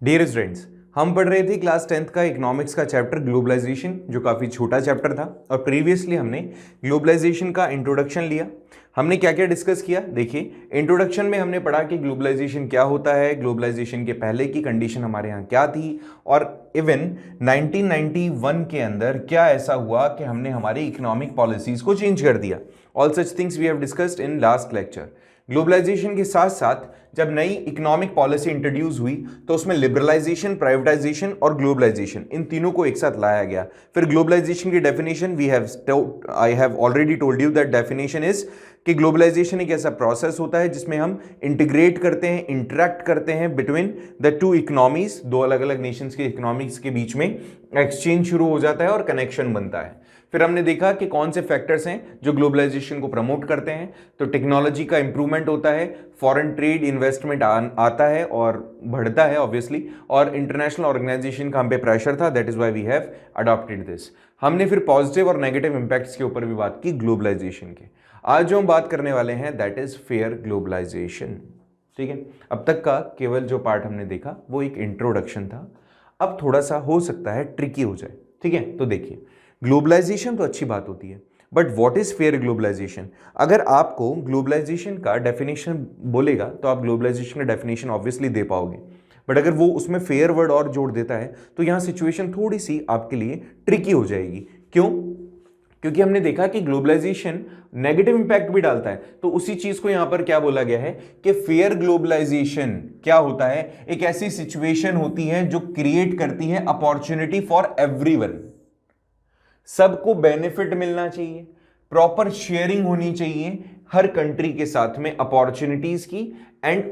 Dear students, हम पढ़ रहे थे क्लास 10th का इकोनॉमिक्स का चैप्टर ग्लोबलाइजेशन, जो काफ़ी छोटा चैप्टर था। और प्रीवियसली हमने ग्लोबलाइजेशन का इंट्रोडक्शन लिया। हमने क्या क्या डिस्कस किया, देखिए। इंट्रोडक्शन में हमने पढ़ा कि ग्लोबलाइजेशन क्या होता है, ग्लोबलाइजेशन के पहले की कंडीशन हमारे यहाँ क्या थी, और इवन 1991 के अंदर क्या ऐसा हुआ कि हमने हमारी इकोनॉमिक पॉलिसीज को चेंज कर दिया। All such things we have discussed in last lecture. Globalisation के साथ साथ जब नई इकोनॉमिक पॉलिसी इंट्रोड्यूस हुई तो उसमें लिबरलाइजेशन, प्राइवेटाइजेशन और ग्लोबलाइजेशन, इन तीनों को एक साथ लाया गया। फिर ग्लोबलाइजेशन की definition I have already told you that definition is कि ग्लोबलाइजेशन एक ऐसा प्रोसेस होता है जिसमें हम इंटीग्रेट करते हैं, इंटरेक्ट करते हैं बिटवीन द टू इकोनॉमीज, दो अलग अलग नेशंस के इकोनॉमिक्स के बीच में एक्सचेंज शुरू हो जाता है और कनेक्शन बनता है। फिर हमने देखा कि कौन से फैक्टर्स हैं जो ग्लोबलाइजेशन को प्रमोट करते हैं। तो टेक्नोलॉजी का इंप्रूवमेंट होता है, फॉरेन ट्रेड इन्वेस्टमेंट आता है और बढ़ता है ऑब्वियसली, और इंटरनेशनल ऑर्गेनाइजेशन का हम पे प्रेशर था, that is why we have adopted this. हमने फिर पॉजिटिव और नेगेटिव इंपैक्ट्स के ऊपर भी बात की ग्लोबलाइजेशन के। आज जो हम बात करने वाले हैं दैट इज फेयर ग्लोबलाइजेशन। ठीक है, अब तक का केवल जो पार्ट हमने देखा वो एक इंट्रोडक्शन था। अब थोड़ा सा हो सकता है ट्रिकी हो जाए। ठीक है, तो देखिए, ग्लोबलाइजेशन तो अच्छी बात होती है, but what is fair globalisation? अगर आपको ग्लोबलाइजेशन का डेफिनेशन बोलेगा तो आप ग्लोबलाइजेशन का डेफिनेशन ऑब्वियसली दे पाओगे, बट अगर वो उसमें फेयर वर्ड और जोड़ देता है तो यहां सिचुएशन थोड़ी सी आपके लिए ट्रिकी हो जाएगी। क्यों? क्योंकि हमने देखा कि ग्लोबलाइजेशन नेगेटिव इंपैक्ट भी डालता है। तो उसी चीज को यहां पर क्या बोला गया है कि फेयर ग्लोबलाइजेशन क्या होता है? एक ऐसी सिचुएशन होती है जो क्रिएट करती है अपॉर्चुनिटी फॉर एवरीवन। सबको बेनिफिट मिलना चाहिए, प्रॉपर शेयरिंग होनी चाहिए हर कंट्री के साथ में अपॉर्चुनिटीज की, एंड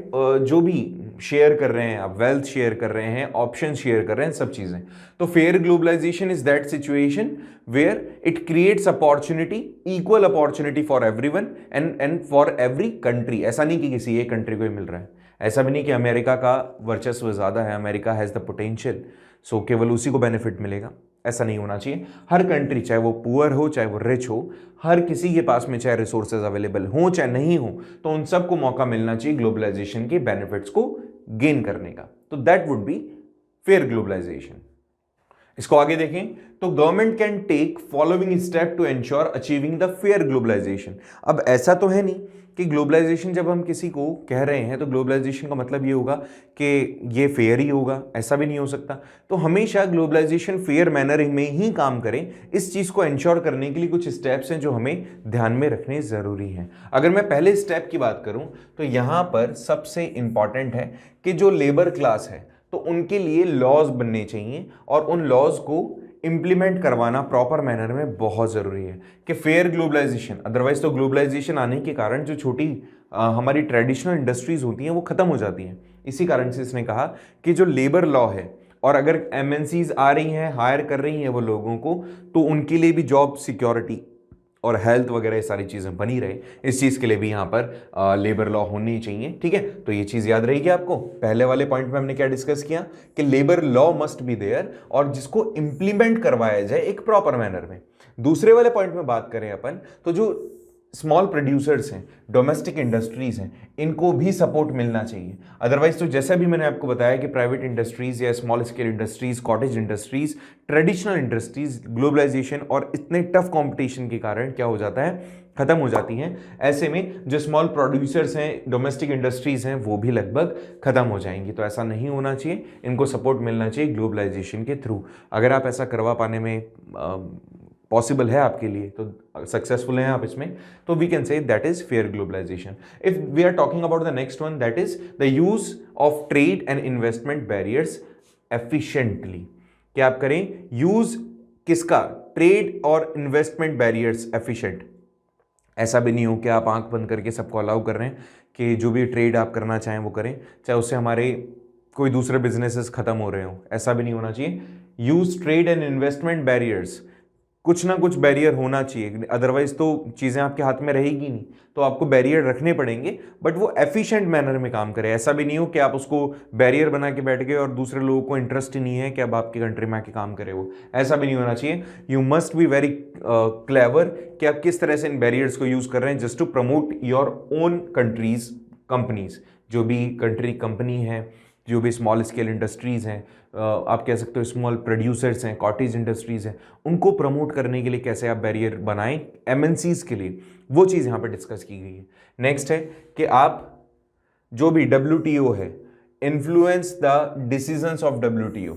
जो भी शेयर कर रहे हैं, आप वेल्थ शेयर कर रहे हैं, ऑप्शन शेयर कर रहे हैं, सब चीजें। तो fair globalisation is that situation where it creates opportunity, equal opportunity for everyone and for every country. ऐसा नहीं कि किसी एक कंट्री को ही मिल रहा है, ऐसा भी नहीं कि अमेरिका का वर्चस्व ज्यादा है, अमेरिका हैज द पोटेंशियल, सो केवल उसी को बेनिफिट मिलेगा, ऐसा नहीं होना चाहिए। हर कंट्री, चाहे वो पुअर हो चाहे वो रिच हो, हर किसी के पास में चाहे रिसोर्सेज अवेलेबल हो चाहे नहीं हो, तो उन सबको मौका मिलना चाहिए ग्लोबलाइजेशन के बेनिफिट्स को गेन करने का। तो that would be fair globalisation. इसको आगे देखें तो government can take following step to ensure achieving the fair globalisation. अब ऐसा तो है नहीं कि ग्लोबलाइजेशन जब हम किसी को कह रहे हैं तो ग्लोबलाइजेशन का मतलब ये होगा कि ये फेयर ही होगा, ऐसा भी नहीं हो सकता। तो हमेशा ग्लोबलाइजेशन फेयर मैनर में ही काम करें, इस चीज को एंश्योर करने के लिए कुछ स्टेप्स हैं जो हमें ध्यान में रखने जरूरी हैं। अगर मैं पहले स्टेप की बात करूं तो यहां पर सबसे इंपॉर्टेंट है कि जो लेबर क्लास है तो उनके लिए लॉज बनने चाहिए, और उन लॉज को इंप्लीमेंट करवाना प्रॉपर मैनर में बहुत जरूरी है कि फेयर ग्लोबलाइजेशन। अदरवाइज तो ग्लोबलाइजेशन आने के कारण जो छोटी हमारी ट्रेडिशनल इंडस्ट्रीज होती हैं वो खत्म हो जाती हैं। इसी कारण से इसने कहा कि जो लेबर लॉ है, और अगर एमएनसीज आ रही हैं, हायर कर रही हैं वो लोगों को, तो उनके लिए भी जॉब सिक्योरिटी और हेल्थ वगैरह ये सारी चीजें बनी रहे, इस चीज के लिए भी यहां पर लेबर लॉ होनी चाहिए। ठीक है, तो ये चीज याद रहेगी आपको। पहले वाले पॉइंट में हमने क्या डिस्कस किया कि labour law must be there, और जिसको इंप्लीमेंट करवाया जाए एक प्रॉपर मैनर में। दूसरे वाले पॉइंट में बात करें अपन, तो जो स्मॉल प्रोड्यूसर्स हैं, डोमेस्टिक इंडस्ट्रीज हैं, इनको भी सपोर्ट मिलना चाहिए। अदरवाइज तो जैसा भी मैंने आपको बताया कि प्राइवेट इंडस्ट्रीज या small scale industries, cottage industries, traditional industries globalisation और इतने टफ कंपटीशन के कारण क्या हो जाता है, खत्म हो जाती हैं। ऐसे में जो स्मॉल प्रोड्यूसर्स हैं, डोमेस्टिक इंडस्ट्रीज हैं, वो भी लगभग खत्म हो जाएंगी। तो ऐसा नहीं होना चाहिए, इनको सपोर्ट मिलना चाहिए ग्लोबलाइजेशन के थ्रू। अगर आप ऐसा करवा पाने में पॉसिबल है आपके लिए, तो सक्सेसफुल हैं आप इसमें, तो we can say that is fair globalisation. If we are talking about the next one, that is the use of trade and investment barriers efficiently. क्या आप करें यूज किसका? ट्रेड और इन्वेस्टमेंट बैरियर्स एफिशिएंट। ऐसा भी नहीं हो कि आप आंख बंद करके सबको अलाउ कर रहे हैं कि जो भी ट्रेड आप करना चाहें वो करें, चाहे उससे हमारे कोई दूसरे बिजनेसेस खत्म हो रहे हो, ऐसा भी नहीं होना चाहिए। Use trade and investment barriers, कुछ ना कुछ बैरियर होना चाहिए, अदरवाइज तो चीजें आपके हाथ में रहेगी नहीं। तो आपको बैरियर रखने पड़ेंगे, बट वो एफिशिएंट मैनर में काम करे। ऐसा भी नहीं हो कि आप उसको बैरियर बना के बैठ गए और दूसरे लोगों को इंटरेस्ट ही नहीं है कि अब आपकी कंट्री में आके काम करे वो, ऐसा भी नहीं होना चाहिए। You must be very clever कि आप किस तरह से इन बैरियर्स को यूज कर रहे हैं just to promote your own countries companies. जो भी कंट्री कंपनी है जो भी स्मॉल स्केल इंडस्ट्रीज़ हैं, आप कह सकते हो स्मॉल प्रोड्यूसर्स हैं, कॉटेज इंडस्ट्रीज़ हैं, उनको प्रमोट करने के लिए कैसे आप बैरियर बनाएं एमएनसीज के लिए, वो चीज़ यहाँ पर डिस्कस की गई है। नेक्स्ट है कि आप जो भी WTO है, influence the decisions of WTO,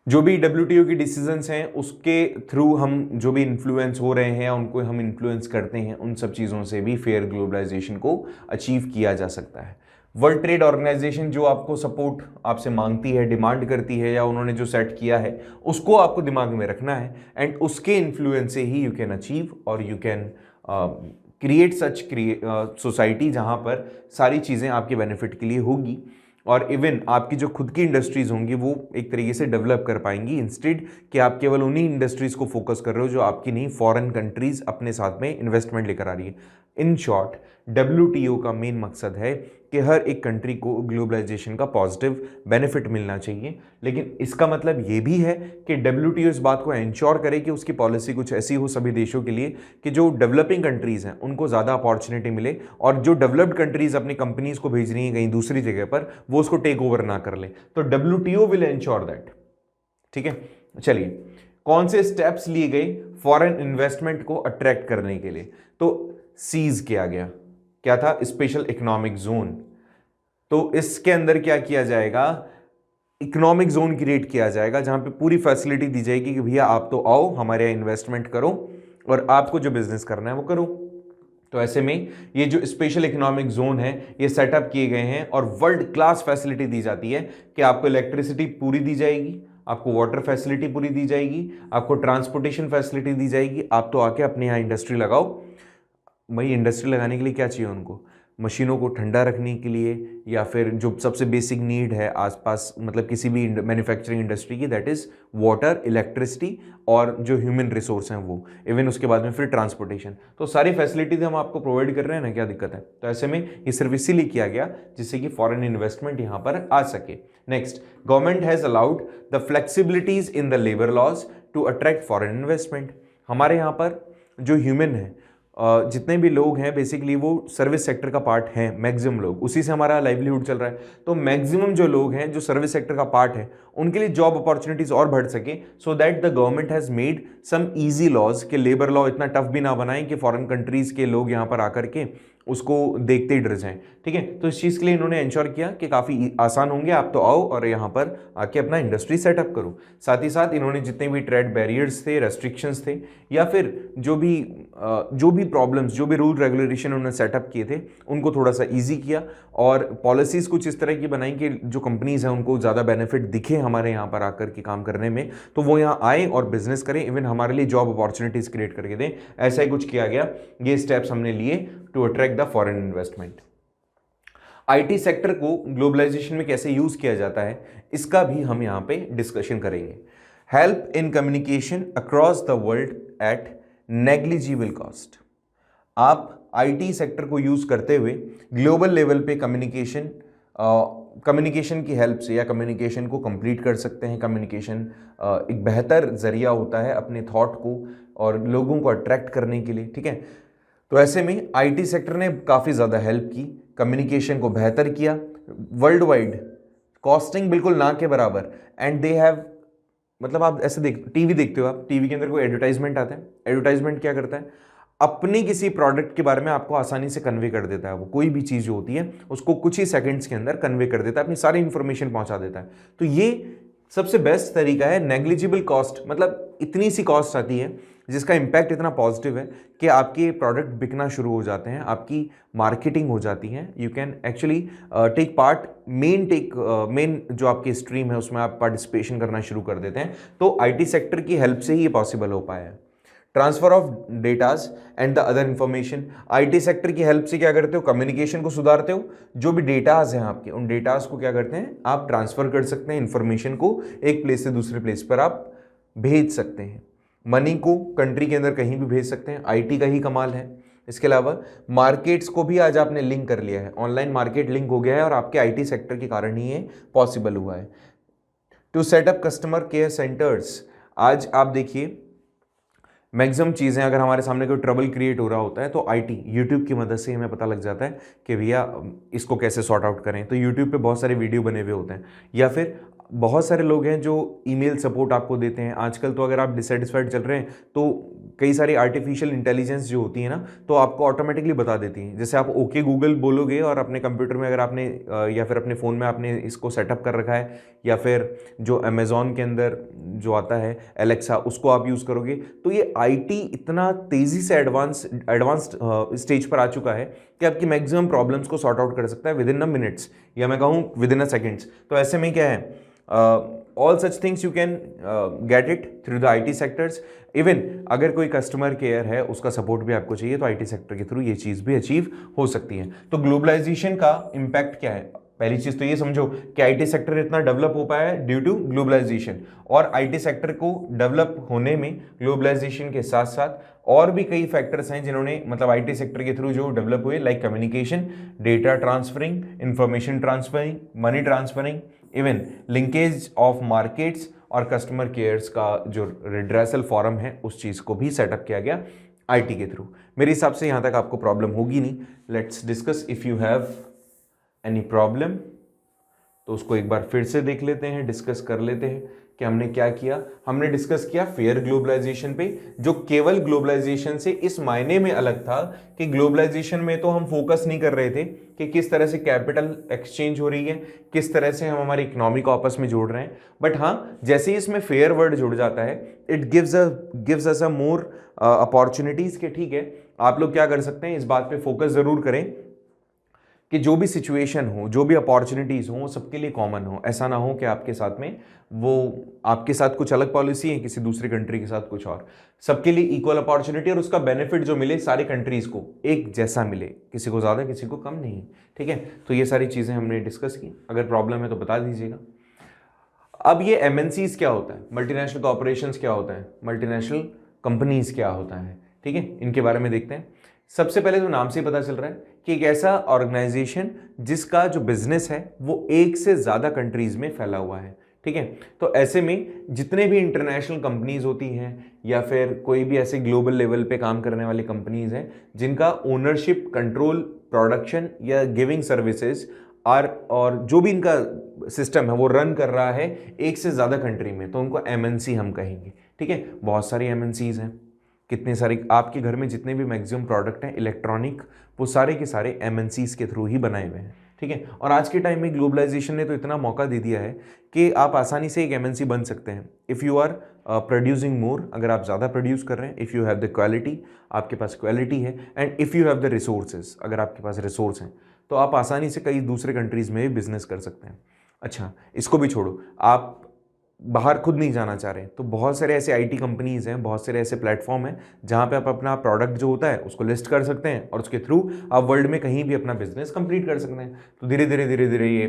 जो भी WTO की डिसीजंस हैं उसके थ्रू हम जो भी इन्फ्लुएंस हो रहे हैं या उनको हम इन्फ्लुएंस करते हैं, उन सब चीज़ों से भी फेयर ग्लोबलाइजेशन को अचीव किया जा सकता है। वर्ल्ड ट्रेड ऑर्गेनाइजेशन जो आपको सपोर्ट आपसे मांगती है, डिमांड करती है, या उन्होंने जो सेट किया है उसको आपको दिमाग में रखना है, एंड उसके इन्फ्लुएंस से ही यू कैन अचीव और you can create such society जहाँ पर सारी चीज़ें आपके बेनिफिट के लिए होगी, और इवन आपकी जो खुद की इंडस्ट्रीज़ होंगी वो एक तरीके से डेवलप कर पाएंगी, इंस्टेड कि आप केवल उन्हीं इंडस्ट्रीज़ को फोकस कर रहे हो जो आपकी नहीं, फॉरेन कंट्रीज़ अपने साथ में इन्वेस्टमेंट लेकर आ रही है। इन शॉर्ट, WTO का मेन मकसद है कि हर एक कंट्री को ग्लोबलाइजेशन का पॉजिटिव बेनिफिट मिलना चाहिए, लेकिन इसका मतलब ये भी है कि WTO इस बात को इंश्योर करे कि उसकी पॉलिसी कुछ ऐसी हो सभी देशों के लिए कि जो डेवलपिंग कंट्रीज़ हैं उनको ज़्यादा अपॉर्चुनिटी मिले, और जो डेवलप्ड कंट्रीज़ अपनी कंपनीज़ को भेज रही हैं कहीं दूसरी जगह पर, वो उसको टेक ओवर ना कर ले। तो WTO विल इंश्योर दैट। ठीक है, चलिए कौन से स्टेप्स लिए गए फॉरेन इन्वेस्टमेंट को अट्रैक्ट करने के लिए? तो सीज किया गया, क्या था? Special economic zone. तो इसके अंदर क्या किया जाएगा? इकोनॉमिक जोन क्रिएट किया जाएगा जहां पे पूरी फैसिलिटी दी जाएगी कि भैया आप तो आओ, हमारे यहाँ इन्वेस्टमेंट करो और आपको जो बिजनेस करना है वो करो। तो ऐसे में ये जो स्पेशल इकोनॉमिक जोन है ये सेटअप किए गए हैं, और वर्ल्ड क्लास फैसिलिटी दी जाती है कि आपको इलेक्ट्रिसिटी पूरी दी जाएगी, आपको वाटर फैसिलिटी पूरी दी जाएगी, आपको ट्रांसपोर्टेशन फैसिलिटी दी जाएगी, आप तो आके अपने यहाँ इंडस्ट्री लगाओ। भाई इंडस्ट्री लगाने के लिए क्या चाहिए उनको? मशीनों को ठंडा रखने के लिए, या फिर जो सबसे बेसिक नीड है आसपास, मतलब किसी भी मैन्युफैक्चरिंग इंडस्ट्री की, दैट इज़ वाटर, इलेक्ट्रिसिटी और जो ह्यूमन रिसोर्स हैं वो, इवन उसके बाद में फिर ट्रांसपोर्टेशन। तो सारी फैसिलिटीज हम आपको प्रोवाइड कर रहे हैं ना, क्या दिक्कत है? तो ऐसे में ये सिर्फ इसीलिए किया गया जिससे कि फॉरेन इन्वेस्टमेंट यहाँ पर आ सके। Next, government has allowed the flexibilities in the labour laws to attract foreign investment. हमारे यहाँ पर जो ह्यूमन है, जितने भी लोग हैं बेसिकली वो सर्विस सेक्टर का पार्ट हैं, मैक्सिमम लोग, उसी से हमारा लाइवलीहुड चल रहा है। तो मैक्सिमम जो लोग हैं जो सर्विस सेक्टर का पार्ट है, उनके लिए जॉब अपॉर्चुनिटीज और बढ़ सके, so that the government has made some easy laws कि लेबर लॉ इतना टफ भी ना बनाएं कि फॉरेन कंट्रीज़ के लोग यहाँ पर आकर के उसको देखते ही डर जाएं। ठीक है, तो इस चीज़ के लिए इन्होंने इंश्योर किया कि काफ़ी आसान होंगे, आप तो आओ और यहाँ पर आके अपना इंडस्ट्री सेटअप करो। साथ ही साथ इन्होंने जितने भी ट्रेड बैरियर्स थे, रेस्ट्रिक्शंस थे, या फिर जो भी प्रॉब्लम्स, जो भी रूल रेगुलेशन उन्होंने सेटअप किए थे, उनको थोड़ा सा ईजी किया, और पॉलिसीज़ कुछ इस तरह की बनाई कि जो कंपनीज़ हैं उनको ज़्यादा बेनिफिट दिखे हमारे यहाँ पर आकर के काम करने में, तो वो यहाँ आए और बिजनेस करें, इवन हमारे लिए जॉब अपॉर्चुनिटीज़ क्रिएट करके दें। ऐसा ही कुछ किया गया। ये स्टेप्स हमने लिए to attract the foreign investment. IT sector को ग्लोबलाइजेशन में कैसे यूज किया जाता है, इसका भी हम यहाँ पे डिस्कशन करेंगे। Help in communication across the world at negligible cost. आप IT सेक्टर को यूज करते हुए ग्लोबल लेवल पे कम्युनिकेशन की हेल्प से या कम्युनिकेशन को कंप्लीट कर सकते हैं। कम्युनिकेशन एक बेहतर जरिया होता है अपने थॉट को और लोगों को अट्रैक्ट करने के लिए। ठीक है, तो ऐसे में IT सेक्टर ने काफ़ी ज़्यादा हेल्प की, कम्युनिकेशन को बेहतर किया, वर्ल्ड वाइड कॉस्टिंग बिल्कुल ना के बराबर, एंड दे हैव, मतलब आप ऐसे टीवी देखते हो, आप टीवी के अंदर कोई एडवर्टाइजमेंट आता है, एडवर्टाइजमेंट क्या करता है? अपनी किसी प्रोडक्ट के बारे में आपको आसानी से कन्वे कर देता है। वो कोई भी चीज़ जो होती है उसको कुछ ही सेकंड्स के अंदर कन्वे कर देता है, अपनी सारी इंफॉर्मेशन पहुंचा देता है। तो ये सबसे बेस्ट तरीका है। नेग्लिजिबल कॉस्ट मतलब इतनी सी कॉस्ट आती है जिसका इम्पैक्ट इतना पॉजिटिव है कि आपके प्रोडक्ट बिकना शुरू हो जाते हैं, आपकी मार्केटिंग हो जाती है। You can actually take part, main जो आपकी स्ट्रीम है उसमें आप पार्टिसिपेशन करना शुरू कर देते हैं। तो IT सेक्टर की हेल्प से ही ये पॉसिबल हो पाया है। Transfer of datas and the other information, IT sector की हेल्प से क्या करते हो? कम्युनिकेशन को सुधारते हो। जो भी डेटाज हैं आपके, उन डेटाज को क्या करते हैं? आप ट्रांसफर कर सकते हैं, इंफॉर्मेशन को एक प्लेस से दूसरे प्लेस पर आप भेज सकते हैं। मनी को कंट्री के अंदर कहीं भी भेज सकते हैं, IT का ही कमाल है। इसके अलावा मार्केट्स को भी आज आपने लिंक कर लिया है, ऑनलाइन मार्केट लिंक हो गया है और आपके IT सेक्टर के कारण ही ये पॉसिबल हुआ है। To set up customer care centres, आज आप देखिए मैक्सिमम चीज़ें अगर हमारे सामने कोई ट्रबल क्रिएट हो रहा होता है तो आईटी यूट्यूब की मदद से हमें पता लग जाता है कि भैया इसको कैसे सॉर्ट आउट करें। तो यूट्यूब पे बहुत सारे वीडियो बने हुए होते हैं, या फिर बहुत सारे लोग हैं जो ईमेल सपोर्ट आपको देते हैं। आजकल तो अगर आप डिससेटिस्फाइड चल रहे हैं तो कई सारी आर्टिफिशियल इंटेलिजेंस जो होती है ना, तो आपको ऑटोमेटिकली बता देती हैं। जैसे आप ओके गूगल बोलोगे और अपने कंप्यूटर में अगर आपने या फिर अपने फ़ोन में आपने इसको सेटअप कर रखा है, या फिर जो अमेज़ॉन के अंदर जो आता है एलेक्सा, उसको आप यूज़ करोगे, तो ये आईटी इतना तेज़ी से एडवांस्ड स्टेज पर आ चुका है कि आपकी मैक्सिमम प्रॉब्लम्स को सॉर्ट आउट कर सकता है विद इन अ मिनट्स, या मैं कहूँ विद इन अ सेकेंड्स। तो ऐसे में क्या है, all such things you can get it through the IT sectors. Even अगर कोई कस्टमर केयर है, उसका सपोर्ट भी आपको चाहिए, तो आईटी सेक्टर के थ्रू ये चीज़ भी अचीव हो सकती है। तो ग्लोबलाइजेशन का इम्पैक्ट क्या है? पहली चीज तो ये समझो कि आईटी सेक्टर इतना डेवलप हो पाया है ड्यू टू ग्लोबलाइजेशन, और आईटी सेक्टर को डेवलप होने में ग्लोबलाइजेशन के साथ साथ और भी कई फैक्टर्स हैं जिन्होंने मतलब आईटी सेक्टर के थ्रू जो डेवलप हुए, like communication, data transferring, information transferring, money transferring, even linkage of markets और कस्टमर केयर्स का जो रिड्रेसल फॉरम है उस चीज़ को भी सेटअप किया गया आईटी के थ्रू। मेरे हिसाब से यहाँ तक आपको प्रॉब्लम होगी नहीं। Let's discuss if you have any problem, तो उसको एक बार फिर से देख लेते हैं, डिस्कस कर लेते हैं कि हमने क्या किया। हमने डिस्कस किया फेयर ग्लोबलाइजेशन पे, जो केवल ग्लोबलाइजेशन से इस मायने में अलग था कि ग्लोबलाइजेशन में तो हम फोकस नहीं कर रहे थे कि किस तरह से कैपिटल एक्सचेंज हो रही है, किस तरह से हम हमारी इकोनॉमी को आपस में जोड़ रहे हैं, बट हाँ जैसे ही इसमें फेयर वर्ड जुड़ जाता है it gives us a more opportunities के ठीक है आप लोग क्या कर सकते हैं, इस बात पे फोकस जरूर करें कि जो भी सिचुएशन हो, जो भी अपॉर्चुनिटीज हो, वो सबके लिए कॉमन हो। ऐसा ना हो कि आपके साथ में वो आपके साथ कुछ अलग पॉलिसी है, किसी दूसरी कंट्री के साथ कुछ और। सबके लिए इक्वल अपॉर्चुनिटी और उसका बेनिफिट जो मिले सारी कंट्रीज को एक जैसा मिले, किसी को ज़्यादा किसी को कम नहीं। ठीक है, तो ये सारी चीज़ें हमने डिस्कस की। अगर प्रॉब्लम है तो बता दीजिएगा। अब ये एमएनसीज क्या होता है, मल्टीनेशनल कॉर्पोरेशंस क्या होता है, मल्टीनेशनल कंपनीज क्या होता है, ठीक है, इनके बारे में देखते हैं। सबसे पहले तो नाम से ही पता चल रहा है कि एक ऐसा ऑर्गेनाइजेशन जिसका जो बिजनेस है वो एक से ज़्यादा कंट्रीज में फैला हुआ है। ठीक है, तो ऐसे में जितने भी इंटरनेशनल कंपनीज होती हैं या फिर कोई भी ऐसे ग्लोबल लेवल पे काम करने वाली कंपनीज हैं जिनका ओनरशिप, कंट्रोल, प्रोडक्शन या गिविंग सर्विसेज और जो भी इनका सिस्टम है वो रन कर रहा है एक से ज़्यादा कंट्री में, तो उनको एमएनसी हम कहेंगे। ठीक है, बहुत सारी एमएनसीज हैं, कितने सारे आपके घर में जितने भी मैक्सिमम प्रोडक्ट हैं इलेक्ट्रॉनिक, वो सारे के सारे एमएनसीज के थ्रू ही बनाए हुए हैं। ठीक है, और आज के टाइम में ग्लोबलाइजेशन ने तो इतना मौका दे दिया है कि आप आसानी से एक एमएनसी बन सकते हैं if you are producing more. अगर आप ज़्यादा प्रोड्यूस कर रहे हैं, if you have the quality, आपके पास क्वालिटी है, and if you have the resources, अगर आपके पास रिसोर्स हैं तो आप आसानी से कई दूसरे कंट्रीज़ में भी बिजनेस कर सकते हैं। अच्छा, इसको भी छोड़ो, आप बाहर खुद नहीं जाना चाह रहे तो बहुत सारे ऐसे आईटी कंपनीज हैं, बहुत सारे ऐसे प्लेटफॉर्म हैं जहां पे आप अपना प्रोडक्ट जो होता है उसको लिस्ट कर सकते हैं और उसके थ्रू आप वर्ल्ड में कहीं भी अपना बिजनेस कंप्लीट कर सकते हैं। तो धीरे धीरे ये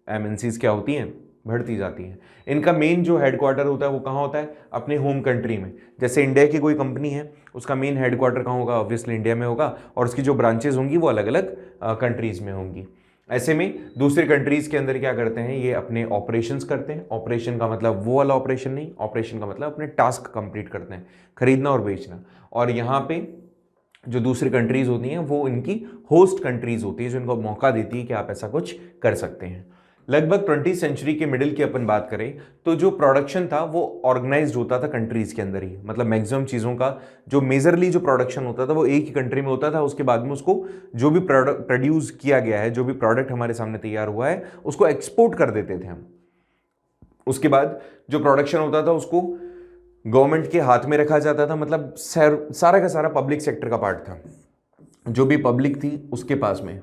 एमएनसीज क्या होती हैं, बढ़ती जाती हैं। इनका मेन जो हेडक्वार्टर होता है वो कहाँ होता है, अपने होम कंट्री में। जैसे इंडिया की कोई कंपनी है, उसका मेन हेडक्वार्टर कहाँ होगा, ऑब्वियसली इंडिया में होगा, और उसकी जो ब्रांचेज होंगी वो अलग अलग कंट्रीज में होंगी। ऐसे में दूसरी कंट्रीज के अंदर क्या करते हैं, ये अपने ऑपरेशंस करते हैं। ऑपरेशन का मतलब वो वाला ऑपरेशन नहीं, ऑपरेशन का मतलब अपने टास्क कंप्लीट करते हैं, खरीदना और बेचना। और यहाँ पे जो दूसरी कंट्रीज होती हैं वो इनकी होस्ट कंट्रीज होती है जो इनको मौका देती है कि आप ऐसा कुछ कर सकते हैं। लगभग 20वीं सेंचुरी के मिडिल की अपन बात करें तो जो प्रोडक्शन था वो ऑर्गेनाइज्ड होता था कंट्रीज के अंदर ही। मतलब मैक्सिमम चीज़ों का जो मेजरली जो प्रोडक्शन होता था वो एक ही कंट्री में होता था। उसके बाद में उसको जो भी प्रोडक्ट प्रोड्यूस किया गया है, जो भी प्रोडक्ट हमारे सामने तैयार हुआ है, उसको एक्सपोर्ट कर देते थे हम। उसके बाद जो प्रोडक्शन होता था उसको गवर्नमेंट के हाथ में रखा जाता था। मतलब सारा का सारा पब्लिक सेक्टर का पार्ट था। जो भी पब्लिक थी उसके पास में,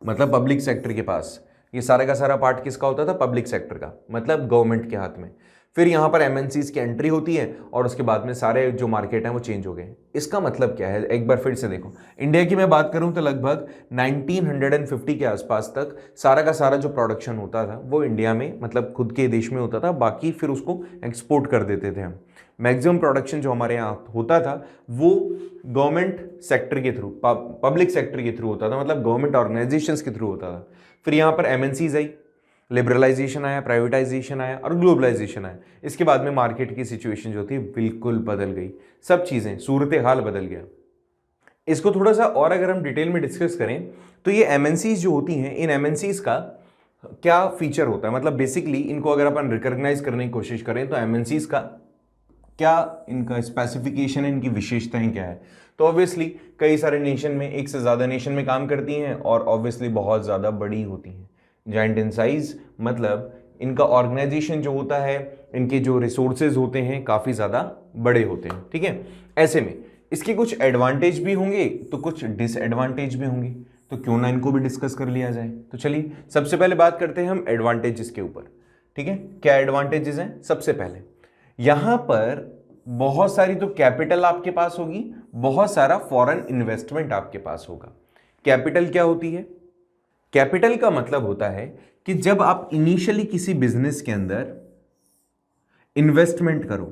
मतलब पब्लिक सेक्टर के पास ये सारा का सारा पार्ट किसका होता था, पब्लिक सेक्टर का, मतलब गवर्नमेंट के हाथ में। फिर यहाँ पर एमएनसीज की एंट्री होती है और उसके बाद में सारे जो मार्केट हैं वो चेंज हो गए। इसका मतलब क्या है, एक बार फिर से देखो। इंडिया की मैं बात करूँ तो लगभग 1950 के आसपास तक सारा का सारा जो प्रोडक्शन होता था वो इंडिया में, मतलब खुद के देश में होता था। बाकी फिर उसको एक्सपोर्ट कर देते थे हम। मैक्सिमम प्रोडक्शन जो हमारे यहाँ होता था वो गवर्नमेंट सेक्टर के थ्रू, पब्लिक सेक्टर के थ्रू होता था, मतलब गवर्नमेंट ऑर्गेनाइजेशंस के थ्रू होता था। फिर यहाँ पर एमएनसीज आई। लिबरलाइजेशन आया, प्राइवेटाइजेशन आया और ग्लोबलाइजेशन आया। इसके बाद में मार्केट की सिचुएशन जो थी बिल्कुल बदल गई, सब चीज़ें, सूरत हाल बदल गया। इसको थोड़ा सा और अगर हम डिटेल में डिस्कस करें तो ये एमएनसीज जो होती हैं, इन एमएनसीज का क्या फीचर होता है, मतलब बेसिकली इनको अगर अपन रिकॉग्नाइज करने की कोशिश करें तो एमएनसीज का क्या इनका स्पेसिफिकेशन है, इनकी विशेषताएं क्या है। तो ऑब्वियसली कई सारे नेशन में, एक से ज़्यादा नेशन में काम करती हैं और ऑब्वियसली बहुत ज़्यादा बड़ी होती हैं, जाइंट इन साइज, मतलब इनका ऑर्गेनाइजेशन जो होता है, इनके जो रिसोर्सेज होते हैं काफ़ी ज़्यादा बड़े होते हैं। ठीक है, ऐसे में इसके कुछ एडवांटेज भी होंगे तो कुछ डिसएडवांटेज भी होंगे, तो क्यों ना इनको भी डिस्कस कर लिया जाए। तो चलिए सबसे पहले बात करते हैं हम एडवांटेजेस के ऊपर। ठीक है, क्या एडवांटेजेस हैं। सबसे पहले यहां पर बहुत सारी तो कैपिटल आपके पास होगी, बहुत सारा फॉरेन इन्वेस्टमेंट आपके पास होगा। कैपिटल क्या होती है? कैपिटल का मतलब होता है कि जब आप इनिशियली किसी बिजनेस के अंदर इन्वेस्टमेंट करो,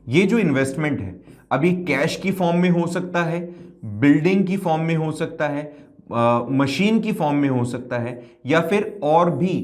ये जो इन्वेस्टमेंट है अभी कैश की फॉर्म में हो सकता है, बिल्डिंग की फॉर्म में हो सकता है, मशीन की फॉर्म में हो सकता है, या फिर और भी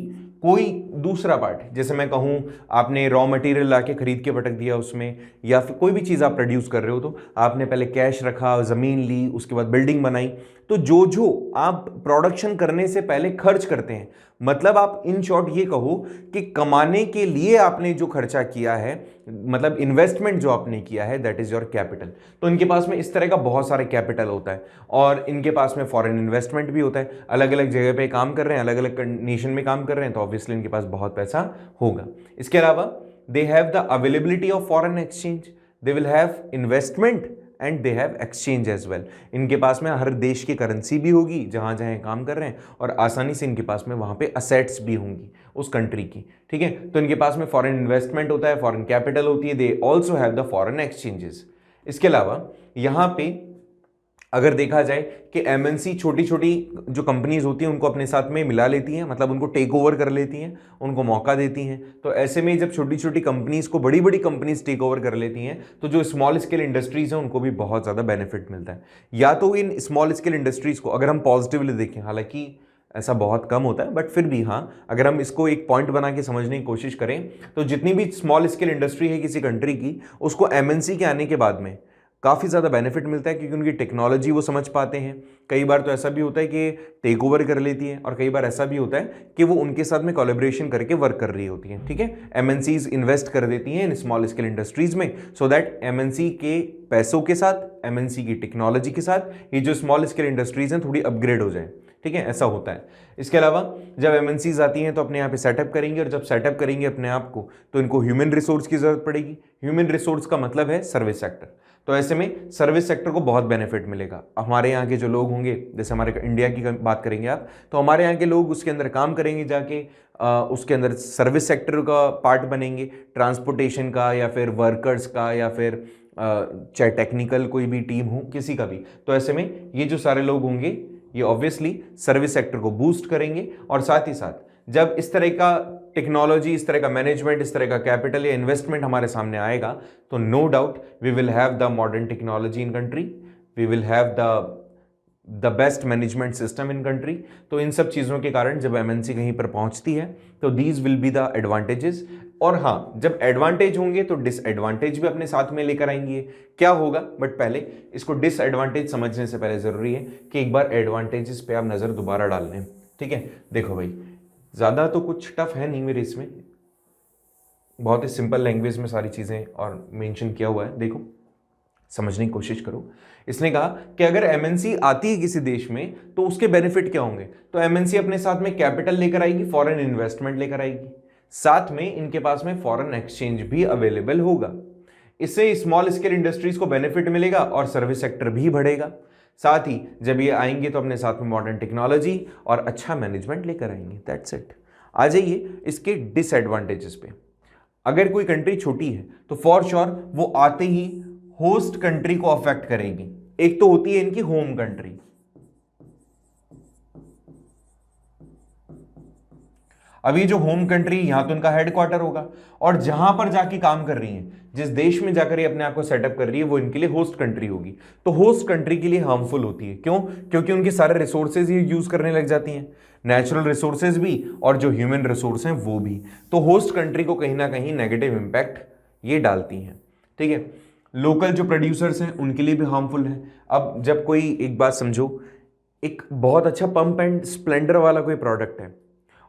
कोई दूसरा पार्ट, जैसे मैं कहूं आपने रॉ मटेरियल लाके खरीद के पटक दिया उसमें, या फिर कोई भी चीज़ आप प्रोड्यूस कर रहे हो तो आपने पहले कैश रखा, ज़मीन ली, उसके बाद बिल्डिंग बनाई। तो जो जो आप प्रोडक्शन करने से पहले खर्च करते हैं, मतलब आप इन शॉर्ट ये कहो कि कमाने के लिए आपने जो खर्चा किया है, मतलब इन्वेस्टमेंट जो आपने किया है, दैट इज योर कैपिटल। तो इनके पास में इस तरह का बहुत सारे कैपिटल होता है और इनके पास में फॉरेन इन्वेस्टमेंट भी होता है। अलग अलग जगह पे काम कर रहे हैं, अलग अलग नेशन में काम कर रहे हैं, तो ऑब्वियसली इनके पास बहुत पैसा होगा। इसके अलावा they have the availability of foreign exchange, they will have investment and they have exchange as well. इनके पास में हर देश की करेंसी भी होगी जहां जहां काम कर रहे हैं, और आसानी से इनके पास में वहां पे असेट्स भी होंगी उस कंट्री की। ठीक है, तो इनके पास में फॉरेन इन्वेस्टमेंट होता है, फॉरेन कैपिटल होती है, they also have the foreign exchanges. इसके अलावा यहां पे अगर देखा जाए कि एमएनसी छोटी छोटी जो कंपनीज होती हैं उनको अपने साथ में मिला लेती हैं, मतलब उनको टेक ओवर कर लेती हैं, उनको मौका देती हैं। तो ऐसे में जब छोटी छोटी कंपनीज को बड़ी बड़ी कंपनीज टेक ओवर कर लेती हैं तो जो स्मॉल स्केल इंडस्ट्रीज हैं उनको भी बहुत ज़्यादा बेनिफिट मिलता है। या तो इन स्मॉल स्केल इंडस्ट्रीज को अगर हम पॉजिटिवली देखें, हालांकि ऐसा बहुत कम होता है, बट फिर भी हाँ, अगर हम इसको एक पॉइंट बना के समझने की कोशिश करें तो जितनी भी स्मॉल स्केल इंडस्ट्री है किसी कंट्री की, उसको एमएनसी के आने के बाद में काफ़ी ज़्यादा बेनिफिट मिलता है, क्योंकि उनकी टेक्नोलॉजी वो समझ पाते हैं। कई बार तो ऐसा भी होता है कि टेक ओवर कर लेती है, और कई बार ऐसा भी होता है कि वो उनके साथ में कोलैबोरेशन करके वर्क कर रही होती हैं। ठीक है, एमएनसीज इन्वेस्ट कर देती हैं इन स्मॉल स्केल इंडस्ट्रीज में, सो दैट एमएनसी के पैसों के साथ, एमएनसी की टेक्नोलॉजी के साथ ये जो स्मॉल स्केल इंडस्ट्रीज हैं थोड़ी अपग्रेड हो जाए। ठीक है, ऐसा होता है। इसके अलावा जब एमएनसीज आती हैं तो अपने यहाँ पे सेटअप करेंगे, और जब सेटअप करेंगे अपने आप को तो इनको ह्यूमन रिसोर्स की जरूरत पड़ेगी। ह्यूमन रिसोर्स का मतलब है सर्विस सेक्टर। तो ऐसे में सर्विस सेक्टर को बहुत बेनिफिट मिलेगा। हमारे यहाँ के जो लोग होंगे, जैसे हमारे इंडिया की बात करेंगे आप, तो हमारे यहाँ के लोग उसके अंदर काम करेंगे जाके, उसके अंदर सर्विस सेक्टर का पार्ट बनेंगे, ट्रांसपोर्टेशन का या फिर वर्कर्स का, या फिर चाहे टेक्निकल कोई भी टीम हो, किसी का भी। तो ऐसे में ये जो सारे लोग होंगे ये ऑब्वियसली सर्विस सेक्टर को बूस्ट करेंगे, और साथ ही साथ जब इस तरह का टेक्नोलॉजी, इस तरह का मैनेजमेंट, इस तरह का कैपिटल या इन्वेस्टमेंट हमारे सामने आएगा तो no doubt we will have the modern technology in country, we will have the best management system in country. तो इन सब चीज़ों के कारण जब एमएनसी कहीं पर पहुंचती है तो these will be the advantages. और हाँ, जब एडवांटेज होंगे तो डिसएडवांटेज भी अपने साथ में लेकर आएंगे। क्या होगा, बट पहले इसको डिसएडवांटेज समझने से पहले ज़रूरी है कि एक बार एडवांटेजेस पे आप नज़र दोबारा डाल लें। ठीक है, देखो भाई, ज़्यादा तो कुछ टफ है नहीं मेरे इसमें, बहुत ही सिंपल लैंग्वेज में सारी चीज़ें और मेंशन किया हुआ है। देखो, समझने की कोशिश करो। इसने कहा कि अगर एमएनसी आती है किसी देश में तो उसके बेनिफिट क्या होंगे। तो एमएनसी अपने साथ में कैपिटल लेकर आएगी, फॉरेन इन्वेस्टमेंट लेकर आएगी, साथ में इनके पास में फॉरेन एक्सचेंज भी अवेलेबल होगा। इससे स्मॉल स्केल इंडस्ट्रीज को बेनिफिट मिलेगा और सर्विस सेक्टर भी बढ़ेगा। साथ ही जब ये आएंगे तो अपने साथ में मॉडर्न टेक्नोलॉजी और अच्छा मैनेजमेंट लेकर आएंगे। That's it. आ जाइए इसके डिसएडवांटेजेस पे। अगर कोई कंट्री छोटी है तो फॉर श्योर वो आते ही होस्ट कंट्री को अफेक्ट करेगी। एक तो होती है इनकी होम कंट्री। अब ये जो होम कंट्री, यहाँ तो उनका हेडक्वार्टर होगा, और जहां पर जाके काम कर रही हैं, जिस देश में जाकर ये अपने आप को सेटअप कर रही है, वो इनके लिए होस्ट कंट्री होगी। तो होस्ट कंट्री के लिए हार्मफुल होती है। क्यों? क्योंकि उनके सारे रिसोर्सेज ये यूज करने लग जाती हैं, नेचुरल रिसोर्सेज भी और जो ह्यूमन रिसोर्स हैं वो भी। तो होस्ट कंट्री को कहीं ना कहीं नेगेटिव इंपैक्ट ये डालती हैं। ठीक है, लोकल जो प्रोड्यूसर्स हैं उनके लिए भी हार्मफुल है। अब जब कोई, एक बात समझो, एक बहुत अच्छा पंप एंड स्प्लेंडर वाला कोई प्रोडक्ट है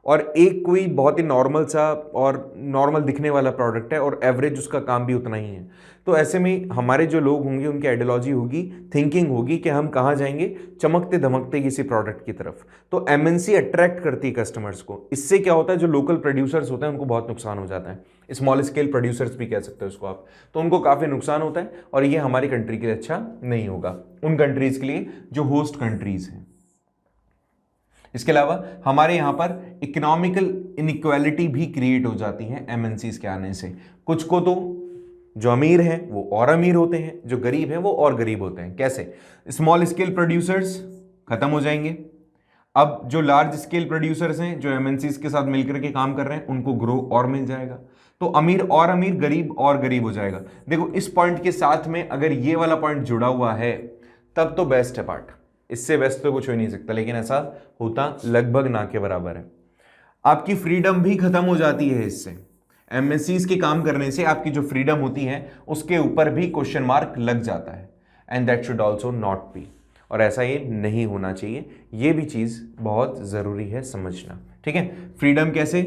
और एक कोई बहुत ही नॉर्मल सा और नॉर्मल दिखने वाला प्रोडक्ट है और एवरेज उसका काम भी उतना ही है, तो ऐसे में हमारे जो लोग होंगे उनकी आइडियोलॉजी होगी, थिंकिंग होगी कि हम कहाँ जाएंगे, चमकते धमकते किसी प्रोडक्ट की तरफ। तो एमएनसी अट्रैक्ट करती है कस्टमर्स को। इससे क्या होता है, जो लोकल प्रोड्यूसर्स होते हैं उनको बहुत नुकसान हो जाता है। स्मॉल स्केल प्रोड्यूसर्स भी कह सकते हो उसको आप, तो उनको काफ़ी नुकसान होता है और ये हमारी कंट्री के लिए अच्छा नहीं होगा, उन कंट्रीज़ के लिए जो होस्ट कंट्रीज़ हैं। इसके अलावा हमारे यहाँ पर इकोनॉमिकल इनइक्वालिटी भी क्रिएट हो जाती है एमएनसीज के आने से। कुछ को तो जो अमीर हैं वो और अमीर होते हैं, जो गरीब हैं वो और गरीब होते हैं। कैसे? स्मॉल स्केल प्रोड्यूसर्स खत्म हो जाएंगे, अब जो लार्ज स्केल प्रोड्यूसर्स हैं जो एमएनसीज के साथ मिलकर के काम कर रहे हैं उनको ग्रो और मिल जाएगा, तो अमीर और अमीर, गरीब और गरीब हो जाएगा। देखो इस पॉइंट के साथ में अगर ये वाला पॉइंट जुड़ा हुआ है तब तो बेस्ट है पार्ट, इससे बेस्ट तो कुछ हो ही नहीं सकता, लेकिन ऐसा होता लगभग ना के बराबर है। आपकी फ्रीडम भी खत्म हो जाती है इससे, एमएनसीज के काम करने से आपकी जो फ्रीडम होती है उसके ऊपर भी क्वेश्चन मार्क लग जाता है, and that should also not be, और ऐसा ये नहीं होना चाहिए। ये भी चीज़ बहुत ज़रूरी है समझना। ठीक है, फ्रीडम कैसे?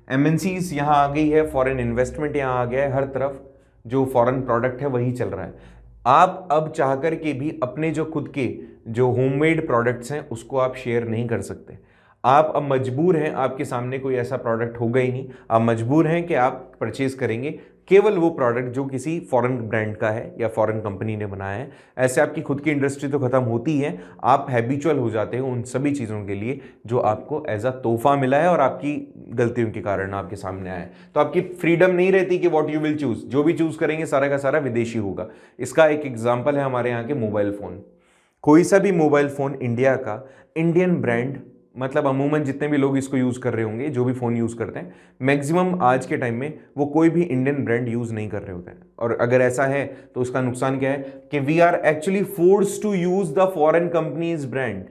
एमएनसीज यहाँ आ गई है, फॉरेन इन्वेस्टमेंट यहाँ आ गया है, हर तरफ जो फॉरेन प्रोडक्ट है वही चल रहा है। आप अब चाह कर के भी अपने जो खुद के जो होममेड प्रोडक्ट्स हैं उसको आप शेयर नहीं कर सकते। आप अब मजबूर हैं, आपके सामने कोई ऐसा प्रोडक्ट होगा ही नहीं, आप मजबूर हैं कि आप परचेज करेंगे केवल वो प्रोडक्ट जो किसी फॉरेन ब्रांड का है या फॉरेन कंपनी ने बनाया है। ऐसे आपकी खुद की इंडस्ट्री तो खत्म होती है, आप हैबिचुअल हो जाते हो उन सभी चीज़ों के लिए जो आपको एज अ तोहफा मिला है और आपकी गलतियों के कारण आपके सामने आया है। तो आपकी फ्रीडम नहीं रहती कि व्हाट यू विल चूज, जो भी चूज करेंगे सारा का सारा विदेशी होगा। इसका एक एग्जाम्पल है हमारे यहाँ के मोबाइल फ़ोन। कोई सा भी मोबाइल फ़ोन इंडिया का, इंडियन ब्रांड, मतलब अमूमन जितने भी लोग इसको यूज़ कर रहे होंगे, जो भी फ़ोन यूज़ करते हैं, मैक्सिमम आज के टाइम में वो कोई भी इंडियन ब्रांड यूज़ नहीं कर रहे होते हैं। और अगर ऐसा है तो उसका नुकसान क्या है कि we are actually forced to use the foreign companies brand.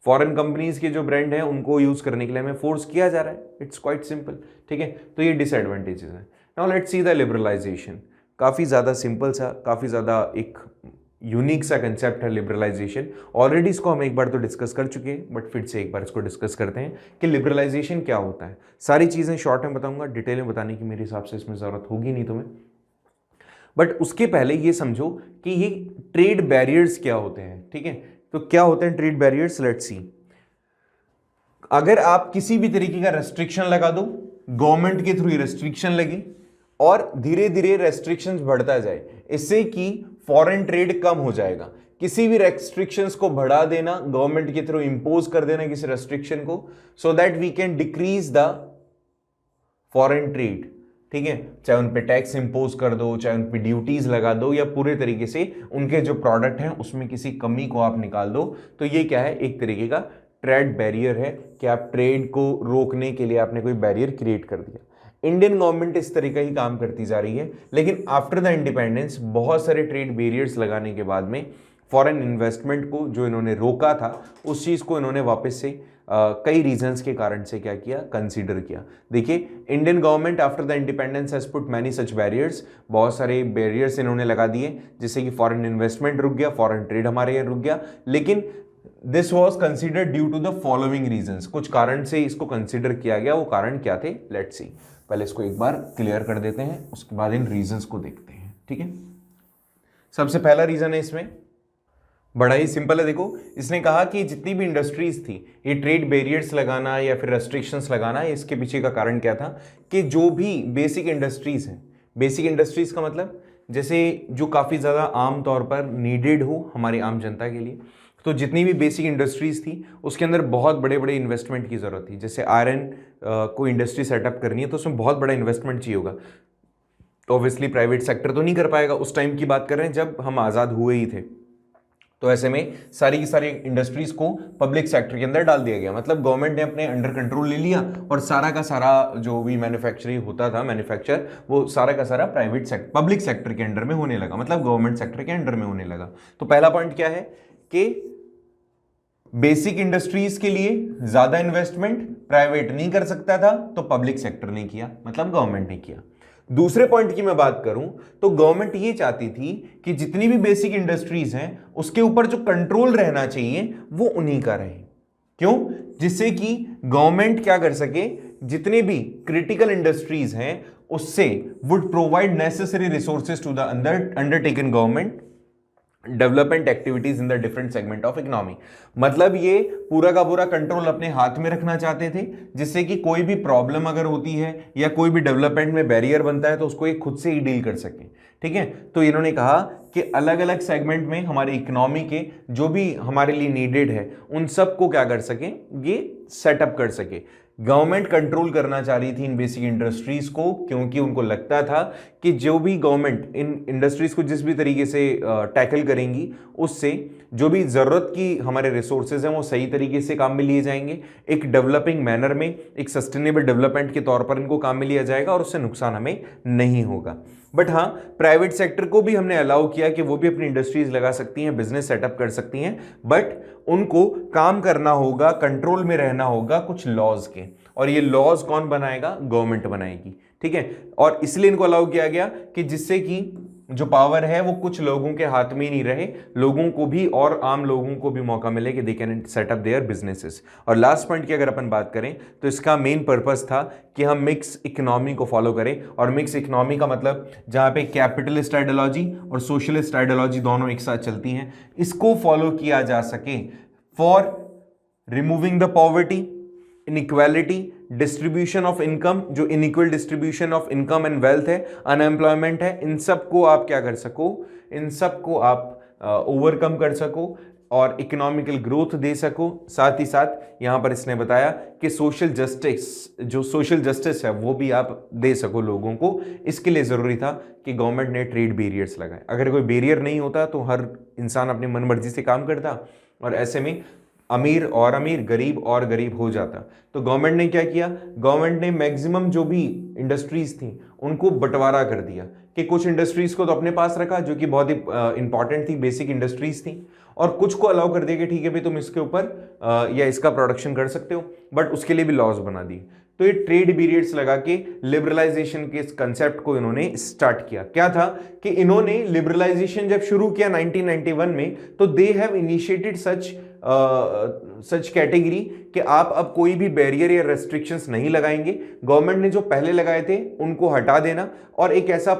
Foreign companies के जो ब्रांड है उनको यूज़ करने के लिए हमें फोर्स किया जा रहा है। It's quite simple. ठीक है, तो ये डिसएडवांटेजेस हैं। Now let's see the liberalisation. काफ़ी ज़्यादा सिंपल सा, काफ़ी ज़्यादा एक यूनिक सा कंसेप्ट है लिबरलाइजेशन। ऑलरेडी इसको हम एक बार तो डिस्कस कर चुके हैं, बट फिर से एक बार इसको डिस्कस करते हैं कि लिबरलाइजेशन क्या होता है। सारी चीज़ें शॉर्ट में बताऊंगा, डिटेल में बताने की मेरे हिसाब से इसमें ज़रूरत होगी नहीं तुम्हें, बट उसके पहले ये समझो कि ये ट्रेड बैरियर्स क्या होते हैं। ठीक है, तो क्या होते हैं ट्रेड बैरियर्स, लेट्स सी। अगर आप किसी भी तरीके का रेस्ट्रिक्शन लगा दो, गवर्नमेंट के थ्रू रेस्ट्रिक्शन लगे और धीरे धीरे रेस्ट्रिक्शंस बढ़ता जाए, इससे कि फॉरेन ट्रेड कम हो जाएगा। किसी भी रेस्ट्रिक्शंस को बढ़ा देना, गवर्नमेंट के थ्रू इंपोज कर देना किसी रेस्ट्रिक्शन को, so that we can decrease the foreign trade. ठीक है, चाहे उन पे टैक्स इंपोज कर दो, चाहे उन पे ड्यूटीज लगा दो, या पूरे तरीके से उनके जो प्रोडक्ट हैं उसमें किसी कमी को आप निकाल दो, तो ये क्या है, एक तरीके का ट्रेड बैरियर है कि आप ट्रेड को रोकने के लिए आपने कोई बैरियर क्रिएट कर दिया। इंडियन गवर्नमेंट इस तरीका ही काम करती जा रही है, लेकिन आफ्टर द इंडिपेंडेंस बहुत सारे ट्रेड बैरियर्स लगाने के बाद में फॉरेन इन्वेस्टमेंट को जो इन्होंने रोका था, उस चीज़ को इन्होंने वापस से कई रीजंस के कारण से क्या किया, कंसीडर किया। देखिए, Indian government after the independence has put many such barriers, बहुत सारे बैरियर्स इन्होंने लगा दिए जिससे कि फॉरेन इन्वेस्टमेंट रुक गया, फॉरेन ट्रेड हमारे यहाँ रुक गया। लेकिन this was considered due to the following reasons, कुछ कारण से इसको कंसिडर किया गया। वो कारण क्या थे, लेट्स सी। पहले इसको एक बार क्लियर कर देते हैं, उसके बाद इन रीजंस को देखते हैं। ठीक है, सबसे पहला रीजन है इसमें बड़ा ही सिंपल है। देखो, इसने कहा कि जितनी भी इंडस्ट्रीज थी, ये ट्रेड बैरियर्स लगाना या फिर रेस्ट्रिक्शंस लगाना, इसके पीछे का कारण क्या था कि जो भी बेसिक इंडस्ट्रीज हैं, बेसिक इंडस्ट्रीज का मतलब जैसे जो काफ़ी ज़्यादा आम तौर पर नीडेड हो हमारी आम जनता के लिए, तो जितनी भी बेसिक इंडस्ट्रीज थी उसके अंदर बहुत बड़े बड़े इन्वेस्टमेंट की ज़रूरत थी। जैसे आयरन को इंडस्ट्री सेटअप करनी है तो उसमें बहुत बड़ा इन्वेस्टमेंट चाहिए होगा, तो ऑब्वियसली प्राइवेट सेक्टर तो नहीं कर पाएगा। उस टाइम की बात कर रहे हैं जब हम आज़ाद हुए ही थे, तो ऐसे में सारी की सारी इंडस्ट्रीज को पब्लिक सेक्टर के अंदर डाल दिया गया, मतलब गवर्नमेंट ने अपने अंडर कंट्रोल ले लिया और सारा का सारा जो भी मैन्युफैक्चरिंग होता था, मैन्युफैक्चर, वो सारा का सारा प्राइवेट सेक्टर, पब्लिक सेक्टर के अंडर में होने लगा, मतलब गवर्नमेंट सेक्टर के अंडर में होने लगा। तो पहला पॉइंट क्या है कि बेसिक इंडस्ट्रीज के लिए ज्यादा इन्वेस्टमेंट प्राइवेट नहीं कर सकता था, तो पब्लिक सेक्टर ने किया, मतलब गवर्नमेंट ने किया। दूसरे पॉइंट की मैं बात करूं तो गवर्नमेंट ये चाहती थी कि जितनी भी बेसिक इंडस्ट्रीज हैं उसके ऊपर जो कंट्रोल रहना चाहिए वो उन्हीं का रहे। क्यों? जिससे कि गवर्नमेंट क्या कर सके, जितने भी क्रिटिकल इंडस्ट्रीज हैं उससे would provide necessary resources to the undertaken government development activities in the different segment of economy. मतलब ये पूरा का पूरा कंट्रोल अपने हाथ में रखना चाहते थे, जिससे कि कोई भी प्रॉब्लम अगर होती है या कोई भी डेवलपमेंट में बैरियर बनता है तो उसको ये खुद से ही डील कर सके। ठीक है, तो इन्होंने कहा कि अलग अलग सेगमेंट में हमारे इकोनॉमी के जो भी हमारे लिए नीडेड है उन सब को क्या कर सके, ये सेटअप कर सके। गवर्नमेंट कंट्रोल करना चाह रही थी इन बेसिक इंडस्ट्रीज को, क्योंकि उनको लगता था कि जो भी गवर्नमेंट इन इंडस्ट्रीज को जिस भी तरीके से टैकल करेंगी उससे जो भी ज़रूरत की हमारे रिसोर्सेज हैं वो सही तरीके से काम में लिए जाएंगे, एक डेवलपिंग मैनर में, एक सस्टेनेबल डेवलपमेंट के तौर पर इनको काम में लिया जाएगा और उससे नुकसान हमें नहीं होगा। बट हाँ, प्राइवेट सेक्टर को भी हमने अलाउ किया कि वो भी अपनी इंडस्ट्रीज लगा सकती हैं, बिजनेस सेटअप कर सकती हैं, बट उनको काम करना होगा, कंट्रोल में रहना होगा कुछ लॉज के, और ये लॉज कौन बनाएगा? गवर्नमेंट बनाएगी। ठीक है, और इसलिए इनको अलाउ किया गया कि जिससे कि जो पावर है वो कुछ लोगों के हाथ में ही नहीं रहे, लोगों को भी और आम लोगों को भी मौका मिले कि they can set up their businesses. और लास्ट पॉइंट की अगर अपन बात करें तो इसका मेन पर्पस था कि हम मिक्स इकोनॉमी को फॉलो करें, और मिक्स इकोनॉमी का मतलब जहां पे कैपिटलिस्ट आइडियोलॉजी और सोशलिस्ट आइडियोलॉजी दोनों एक साथ चलती हैं, इसको फॉलो किया जा सके for removing the poverty, inequality, distribution of income, जो inequal distribution of income and wealth है, अनएम्प्लॉयमेंट है, इन सब को आप क्या कर सको, इन सब को आप ओवरकम कर सको और इकोनॉमिकल ग्रोथ दे सको। साथ ही साथ यहां पर इसने बताया कि सोशल जस्टिस, जो सोशल जस्टिस है वो भी आप दे सको लोगों को। इसके लिए जरूरी था कि गवर्नमेंट ने ट्रेड बैरियर्स लगाए। अगर कोई बैरियर नहीं होता तो हर इंसान अपनी मनमर्जी से काम करता और ऐसे में अमीर और अमीर, गरीब और गरीब हो जाता। तो गवर्नमेंट ने क्या किया, गवर्नमेंट ने मैक्सिमम जो भी इंडस्ट्रीज थी उनको बंटवारा कर दिया कि कुछ इंडस्ट्रीज को तो अपने पास रखा जो कि बहुत ही इंपॉर्टेंट थी, बेसिक इंडस्ट्रीज थी, और कुछ को अलाउ कर दिया कि ठीक है भाई तुम इसके ऊपर या इसका प्रोडक्शन कर सकते हो, बट उसके लिए भी लॉज बना दिए। तो ये ट्रेड पीरियड्स लगा के लिबरलाइजेशन के इस कंसेप्ट को इन्होंने स्टार्ट किया। क्या था कि इन्होंने लिबरलाइजेशन जब शुरू किया 1991 में, तो they have initiated such category कि आप अब कोई भी बैरियर या रेस्ट्रिक्शंस नहीं लगाएंगे, गवर्नमेंट ने जो पहले लगाए थे उनको हटा देना, और एक ऐसा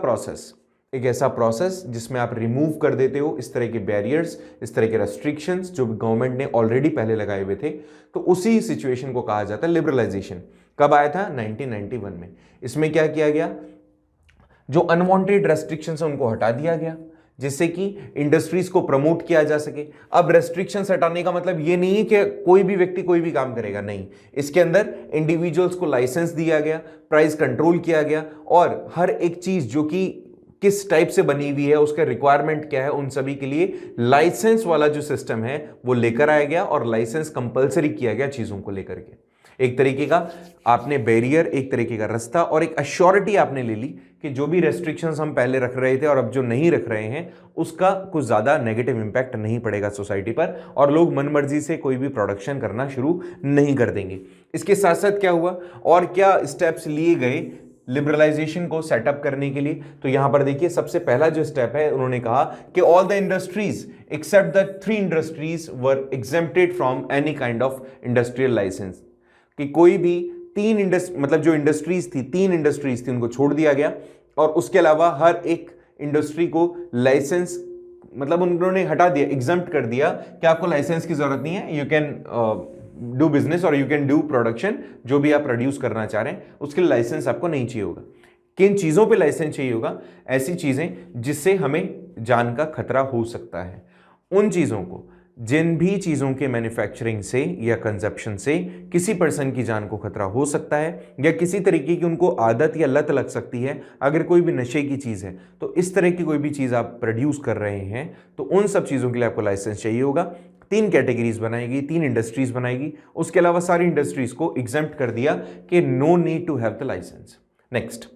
प्रोसेस जिसमें आप रिमूव कर देते हो इस तरह के बैरियर्स, इस तरह के रेस्ट्रिक्शंस जो गवर्नमेंट ने ऑलरेडी पहले लगाए हुए थे। तो उसी सिचुएशन को कहा जाता है लिबरलाइजेशन। कब आया था? 1991 में। इसमें क्या किया गया, जो अनवांटेड रेस्ट्रिक्शंस है उनको हटा दिया गया, जिससे कि इंडस्ट्रीज को प्रमोट किया जा सके। अब रेस्ट्रिक्शंस हटाने का मतलब ये नहीं है कि कोई भी व्यक्ति कोई भी काम करेगा, नहीं। इसके अंदर इंडिविजुअल्स को लाइसेंस दिया गया, प्राइस कंट्रोल किया गया, और हर एक चीज जो कि किस टाइप से बनी हुई है, उसका रिक्वायरमेंट क्या है, उन सभी के लिए लाइसेंस वाला जो सिस्टम है वो लेकर आया गया, और लाइसेंस कंपलसरी किया गया चीजों को लेकर के। एक तरीके का आपने बैरियर, एक तरीके का रास्ता, और एक अश्योरिटी आपने ले ली कि जो भी रेस्ट्रिक्शंस हम पहले रख रहे थे और अब जो नहीं रख रहे हैं उसका कुछ ज्यादा नेगेटिव इंपैक्ट नहीं पड़ेगा सोसाइटी पर, और लोग मनमर्जी से कोई भी प्रोडक्शन करना शुरू नहीं कर देंगे। इसके साथ साथ क्या हुआ और क्या स्टेप्स लिए गए लिबरलाइजेशन को सेटअप करने के लिए? तो यहां पर देखिए, सबसे पहला जो स्टेप है, उन्होंने कहा कि all the industries except the 3 industries were exempted from any kind of industrial licence, कि कोई भी 3 मतलब जो इंडस्ट्रीज थी, 3 इंडस्ट्रीज थी, उनको छोड़ दिया गया, और उसके अलावा हर एक इंडस्ट्री को लाइसेंस, मतलब उन्होंने हटा दिया, एग्जम्प्ट कर दिया कि आपको लाइसेंस की जरूरत नहीं है, यू कैन डू बिजनेस और यू कैन डू प्रोडक्शन, जो भी आप प्रोड्यूस करना चाह रहे हैं उसके लिए लाइसेंस आपको नहीं चाहिए होगा। किन चीजों पे लाइसेंस चाहिए होगा? ऐसी चीजें जिससे हमें जान का खतरा हो सकता है, उन चीजों को जिन भी चीज़ों के मैन्युफैक्चरिंग से या कंजप्शन से किसी पर्सन की जान को खतरा हो सकता है या किसी तरीके की उनको आदत या लत लग सकती है, अगर कोई भी नशे की चीज़ है, तो इस तरह की कोई भी चीज़ आप प्रोड्यूस कर रहे हैं तो उन सब चीज़ों के लिए आपको लाइसेंस चाहिए होगा। 3 कैटेगरीज बनाएगी, 3 इंडस्ट्रीज बनाएगी। उसके अलावा सारी इंडस्ट्रीज को एग्जेम्प्ट कर दिया कि no need to have the licence. Next,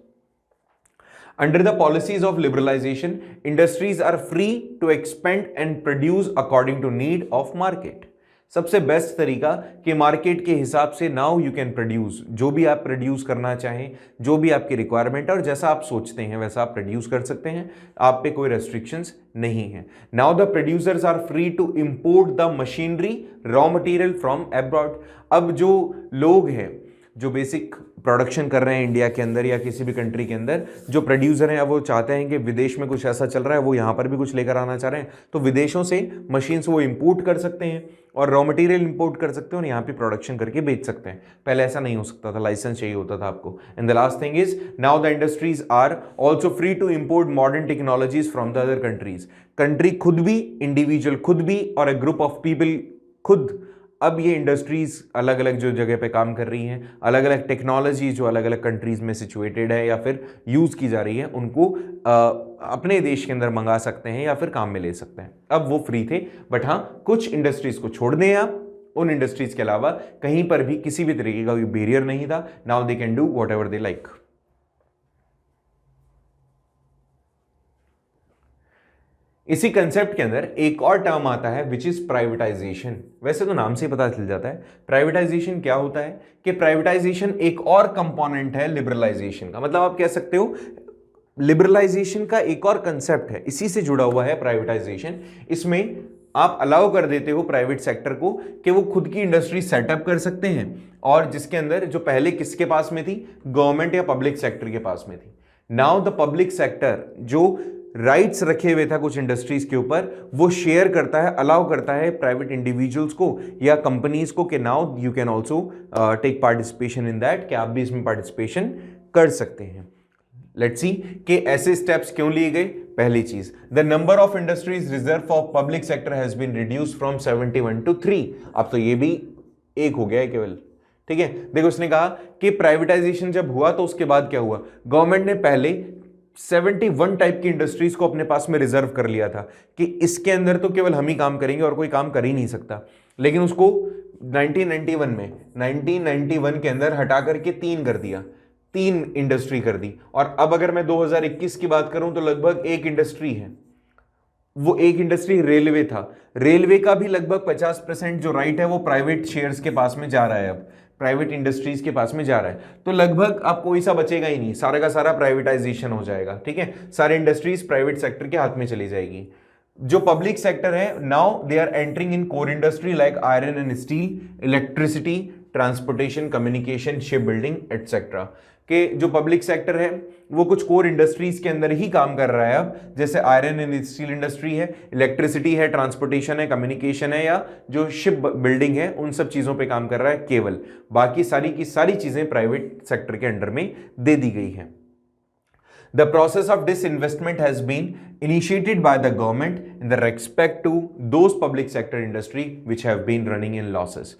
under the policies of liberalization, industries are free to expand and produce according to need of market. सबसे बेस्ट तरीका कि मार्केट के हिसाब से नाउ यू कैन प्रोड्यूस, जो भी आप प्रोड्यूस करना चाहें, जो भी आपकी रिक्वायरमेंट है और जैसा आप सोचते हैं वैसा आप प्रोड्यूस कर सकते हैं, आप पे कोई रेस्ट्रिक्शंस नहीं है। Now the producers are free to import the machinery raw material from abroad. अब जो लोग हैं जो बेसिक प्रोडक्शन कर रहे हैं इंडिया के अंदर या किसी भी कंट्री के अंदर, जो प्रोड्यूसर हैं, अब वो चाहते हैं कि विदेश में कुछ ऐसा चल रहा है, वो यहाँ पर भी कुछ लेकर आना चाह रहे हैं, तो विदेशों से मशीन्स वो इंपोर्ट कर सकते हैं और रॉ मटेरियल इंपोर्ट कर सकते हैं और यहाँ पे प्रोडक्शन करके बेच सकते हैं। पहले ऐसा नहीं हो सकता था, लाइसेंस चाहिए होता था आपको। And the last thing is now the industries are also free to import modern technologies from the other countries. Country खुद भी, इंडिविजुअल खुद भी और ए ग्रुप ऑफ पीपल खुद, अब ये इंडस्ट्रीज अलग अलग जो जगह पे काम कर रही हैं, अलग अलग टेक्नोलॉजी जो अलग अलग कंट्रीज में सिचुएटेड है या फिर यूज की जा रही है, उनको अपने देश के अंदर मंगा सकते हैं या फिर काम में ले सकते हैं। अब वो फ्री थे, बट हाँ कुछ इंडस्ट्रीज को छोड़ दें आप, उन इंडस्ट्रीज के अलावा कहीं पर भी किसी भी तरीके का कोई बैरियर नहीं था। Now they can do what ever they like. इसी कंसेप्ट के अंदर एक और टर्म आता है विच इज प्राइवेटाइजेशन। वैसे तो नाम से ही पता चल जाता है प्राइवेटाइजेशन क्या होता है, कि प्राइवेटाइजेशन एक और कंपोनेंट है लिबरलाइजेशन का। मतलब आप कह सकते हो लिबरलाइजेशन का एक और कंसेप्ट है, इसी से जुड़ा हुआ है प्राइवेटाइजेशन। इसमें आप अलाउ कर देते हो प्राइवेट सेक्टर को कि वो खुद की इंडस्ट्री सेटअप कर सकते हैं, और जिसके अंदर जो पहले किसके पास में थी, गवर्नमेंट या पब्लिक सेक्टर के पास में थी। नाउ द पब्लिक सेक्टर जो राइट्स रखे हुए था कुछ इंडस्ट्रीज के ऊपर, वो शेयर करता है, अलाउ करता है प्राइवेट इंडिविजुअल्स को या कंपनीज को कि now you can also take participation in that, कि आप भी इसमें पार्टिसिपेशन कर सकते हैं। लेट्स सी कि ऐसे स्टेप्स क्यों लिए गए। पहली चीज, the number of industries reserve for public sector has been reduced from 71 to 3। अब तो ये भी एक हो गया है केवल, ठीक है। देखो उसने कहा कि प्राइवेटाइजेशन जब हुआ तो उसके बाद क्या हुआ, गवर्नमेंट ने पहले 71 टाइप की इंडस्ट्रीज को अपने पास में रिजर्व कर लिया था कि इसके अंदर तो केवल हम ही काम करेंगे और कोई काम कर ही नहीं सकता। लेकिन उसको 1991 के अंदर हटा करके 3 कर दिया, 3 इंडस्ट्री कर दी। और अब अगर मैं 2021 की बात करूं तो लगभग 1 इंडस्ट्री है। वो 1 इंडस्ट्री रेलवे था, रेलवे का भी लगभग 50% जो राइट है वो प्राइवेट शेयर्स के पास में जा रहा है, अब प्राइवेट इंडस्ट्रीज के पास में जा रहा है। तो लगभग अब कोई सा बचेगा ही नहीं, सारा का सारा प्राइवेटाइजेशन हो जाएगा, ठीक है। सारी इंडस्ट्रीज प्राइवेट सेक्टर के हाथ में चली जाएगी। जो पब्लिक सेक्टर है, now they are entering in core industry like iron and steel, electricity, transportation, communication, ship building etcetera. कि जो पब्लिक सेक्टर है वो कुछ कोर इंडस्ट्रीज के अंदर ही काम कर रहा है अब, जैसे आयरन एंड स्टील इंडस्ट्री है, इलेक्ट्रिसिटी है, ट्रांसपोर्टेशन है, कम्युनिकेशन है, या जो शिप बिल्डिंग है, उन सब चीजों पे काम कर रहा है केवल। बाकी सारी की सारी चीजें प्राइवेट सेक्टर के अंडर में दे दी गई हैं। The process of disinvestment has been initiated by the government in the respect to those public sector industry which have been running in losses.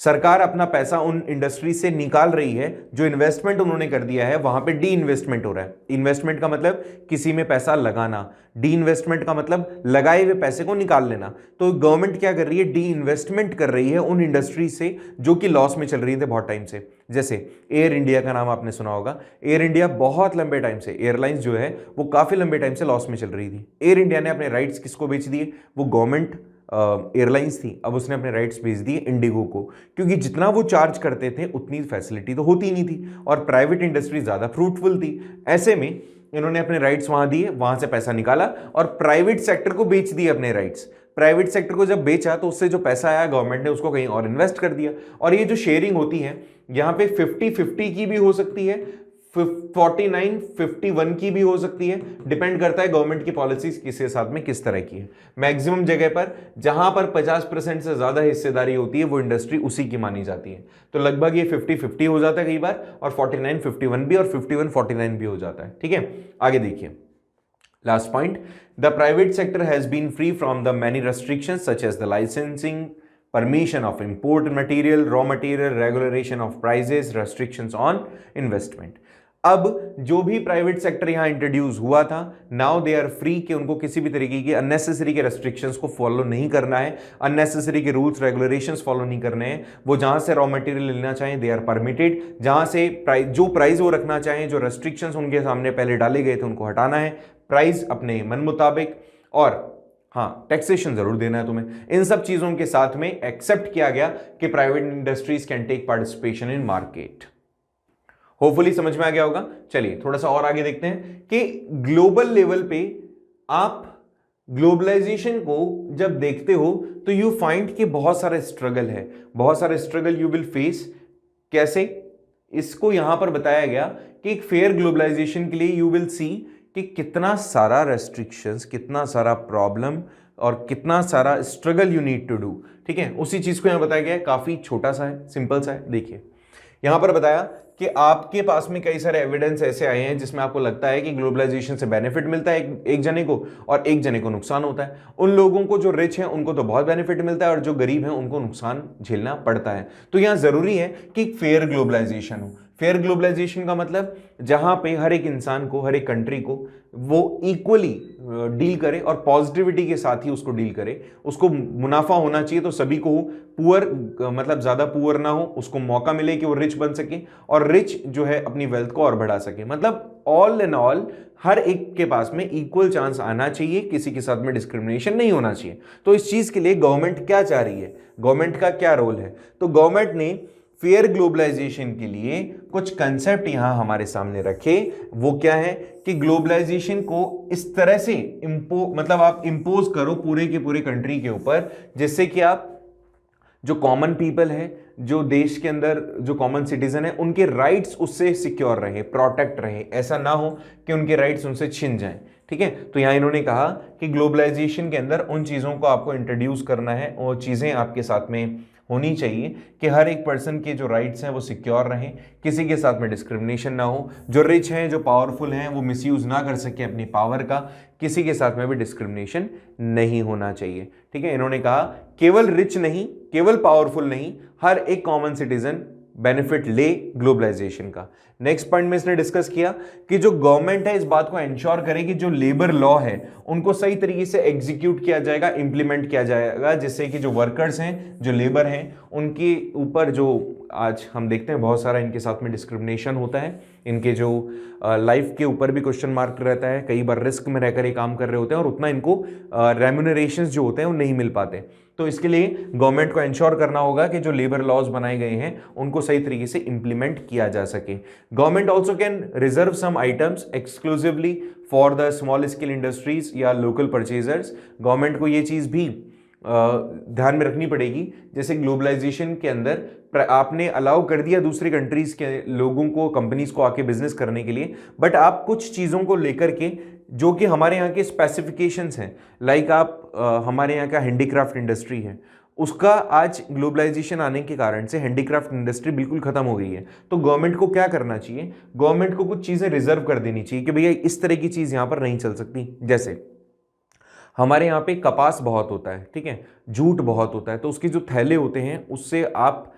सरकार अपना पैसा उन इंडस्ट्री से निकाल रही है, जो इन्वेस्टमेंट उन्होंने कर दिया है वहां पे डी इन्वेस्टमेंट हो रहा है। इन्वेस्टमेंट का मतलब किसी में पैसा लगाना, डी इन्वेस्टमेंट का मतलब लगाए हुए पैसे को निकाल लेना। तो गवर्नमेंट क्या कर रही है, डी इन्वेस्टमेंट कर रही है उन इंडस्ट्री से जो कि लॉस में चल रही थे बहुत टाइम से। जैसे एयर इंडिया का नाम आपने सुना होगा, एयर इंडिया बहुत लंबे टाइम से, एयरलाइंस जो है वो काफी लंबे टाइम से लॉस में चल रही थी। एयर इंडिया ने अपने राइट्स किसको बेच दिए, वो गवर्नमेंट एयरलाइंस थी, अब उसने अपने राइट्स भेज दिए इंडिगो को, क्योंकि जितना वो चार्ज करते थे उतनी फैसिलिटी तो होती नहीं थी और प्राइवेट इंडस्ट्री ज़्यादा फ्रूटफुल थी। ऐसे में इन्होंने अपने राइट्स वहाँ दिए, वहाँ से पैसा निकाला और प्राइवेट सेक्टर को बेच दिए अपने राइट्स। प्राइवेट सेक्टर को जब बेचा तो उससे जो पैसा आया गवर्नमेंट ने उसको कहीं और इन्वेस्ट कर दिया। और ये जो शेयरिंग होती है यहाँ पे 50-50 की भी हो सकती है, 49-51 की भी हो सकती है, डिपेंड करता है गवर्नमेंट की पॉलिसीज किसके साथ में किस तरह की है। मैक्सिमम जगह पर जहां पर 50% से ज्यादा हिस्सेदारी होती है वो इंडस्ट्री उसी की मानी जाती है। तो लगभग ये 50-50 हो जाता है कई बार, और 49-51 भी और 51-49 भी हो जाता है, ठीक है। आगे देखिए, Last point, the private sector has been free from the many restrictions such as the licensing, permission of import material, raw material, regulation of prices, restrictions on investment. अब जो भी प्राइवेट सेक्टर यहां इंट्रोड्यूस हुआ था, now they are free कि उनको किसी भी तरीके की अननेसेसरी के रेस्ट्रिक्शंस को फॉलो नहीं करना है, अननेसेसरी के रूल्स रेगुलेशंस फॉलो नहीं करने हैं। वो जहां से रॉ मटेरियल लेना चाहें दे आर परमिटेड, जहां से जो प्राइस वो रखना चाहें, जो रेस्ट्रिक्शंस उनके सामने पहले डाले गए थे उनको हटाना है, प्राइस अपने मन मुताबिक, और हाँ टैक्सेशन जरूर देना है तुम्हें। इन सब चीजों के साथ में एक्सेप्ट किया गया कि private industries can take participation in market. Hopefully समझ में आ गया होगा। चलिए थोड़ा सा और आगे देखते हैं कि ग्लोबल लेवल पे आप ग्लोबलाइजेशन को जब देखते हो तो यू फाइंड कि बहुत सारे स्ट्रगल है, बहुत सारे स्ट्रगल यू विल फेस। कैसे? इसको यहां पर बताया गया कि एक फेयर ग्लोबलाइजेशन के लिए यू विल सी कि कितना सारा रेस्ट्रिक्शंस, कितना सारा प्रॉब्लम और कितना सारा struggle you need to do. ठीक है, उसी चीज को यहां बताया गया है, काफी छोटा सा है, सिंपल सा है। देखिए यहां पर बताया कि आपके पास में कई सारे एविडेंस ऐसे आए हैं जिसमें आपको लगता है कि ग्लोबलाइजेशन से बेनिफिट मिलता है एक जने को और एक जने को नुकसान होता है। उन लोगों को जो रिच हैं उनको तो बहुत बेनिफिट मिलता है और जो गरीब हैं उनको नुकसान झेलना पड़ता है। तो यहां जरूरी है कि फेयर ग्लोबलाइजेशन हो। फेयर ग्लोबलाइजेशन का मतलब जहां पे हर एक इंसान को, हर एक कंट्री को वो इक्वली डील करे और पॉजिटिविटी के साथ ही उसको डील करे। उसको मुनाफा होना चाहिए तो सभी को, पुअर मतलब ज्यादा पुअर ना हो, उसको मौका मिले कि वो रिच बन सके और रिच जो है अपनी वेल्थ को और बढ़ा सके। मतलब ऑल इन ऑल हर एक के पास में इक्वल चांस आना चाहिए, किसी के साथ में डिस्क्रिमिनेशन नहीं होना चाहिए। तो इस चीज के लिए गवर्नमेंट क्या चाह रही है, गवर्नमेंट का क्या रोल है? तो गवर्नमेंट ने फेयर ग्लोबलाइजेशन के लिए कुछ कंसेप्ट यहां हमारे सामने रखे। वो क्या है कि ग्लोबलाइजेशन को इस तरह से मतलब आप इंपोज करो पूरे के पूरे कंट्री के ऊपर, जिससे कि आप जो कॉमन पीपल है, जो देश के अंदर जो कॉमन सिटीजन है, उनके राइट्स उससे सिक्योर रहे, प्रोटेक्ट रहे। ऐसा ना हो कि उनके राइट्स उनसे छिन जाएं। ठीक है, तो यहां इन्होंने कहा कि ग्लोबलाइजेशन के अंदर उन चीजों को आपको इंट्रोड्यूस करना है, वो चीजें आपके साथ में होनी चाहिए कि हर एक पर्सन के जो राइट्स हैं वो सिक्योर रहें, किसी के साथ में डिस्क्रिमिनेशन ना हो, जो रिच हैं, जो पावरफुल हैं, वो मिसयूज ना कर सके अपनी पावर का, किसी के साथ में भी डिस्क्रिमिनेशन नहीं होना चाहिए। ठीक है, इन्होंने कहा केवल रिच नहीं, केवल पावरफुल नहीं, हर एक कॉमन सिटीजन बेनिफिट ले ग्लोबलाइजेशन का। नेक्स्ट पॉइंट में इसने डिस्कस किया कि जो गवर्नमेंट है इस बात को एंश्योर करे कि जो लेबर लॉ है उनको सही तरीके से एग्जीक्यूट किया जाएगा, इंप्लीमेंट किया जाएगा, जिससे कि जो वर्कर्स हैं, जो लेबर हैं, उनके ऊपर जो आज हम देखते हैं बहुत सारा इनके साथ में डिस्क्रिमिनेशन होता है, इनके जो लाइफ के ऊपर भी क्वेश्चन मार्क रहता है, कई बार रिस्क में रहकर ये काम कर रहे होते हैं और उतना इनको रेम्यूनरेशंस जो होते हैं वो नहीं मिल पाते। तो इसके लिए गवर्नमेंट को इंश्योर करना होगा कि जो लेबर लॉज बनाए गए हैं उनको सही तरीके से इंप्लीमेंट किया जा सके। Government also can reserve some items exclusively for the small scale industries या लोकल परचेजर्स। गवर्नमेंट को ये चीज भी ध्यान में रखनी पड़ेगी, जैसे ग्लोबलाइजेशन के अंदर आपने अलाउ कर दिया दूसरी कंट्रीज के लोगों को, कंपनीज को आके बिजनेस करने के लिए, बट आप कुछ चीज़ों को लेकर के जो कि हमारे यहाँ के स्पेसिफिकेशंस हैं, लाइक आप हमारे यहाँ का हैंडीक्राफ्ट इंडस्ट्री है, उसका आज ग्लोबलाइजेशन आने के कारण से हैंडीक्राफ्ट इंडस्ट्री बिल्कुल खत्म हो गई है। तो गवर्नमेंट को क्या करना चाहिए, गवर्नमेंट को कुछ चीज़ें रिजर्व कर देनी चाहिए कि भैया इस तरह की चीज़ यहाँ पर नहीं चल सकती। जैसे हमारे यहाँ पे कपास बहुत होता है, ठीक है, जूट बहुत होता है, तो उसके जो थैले होते हैं उससे आप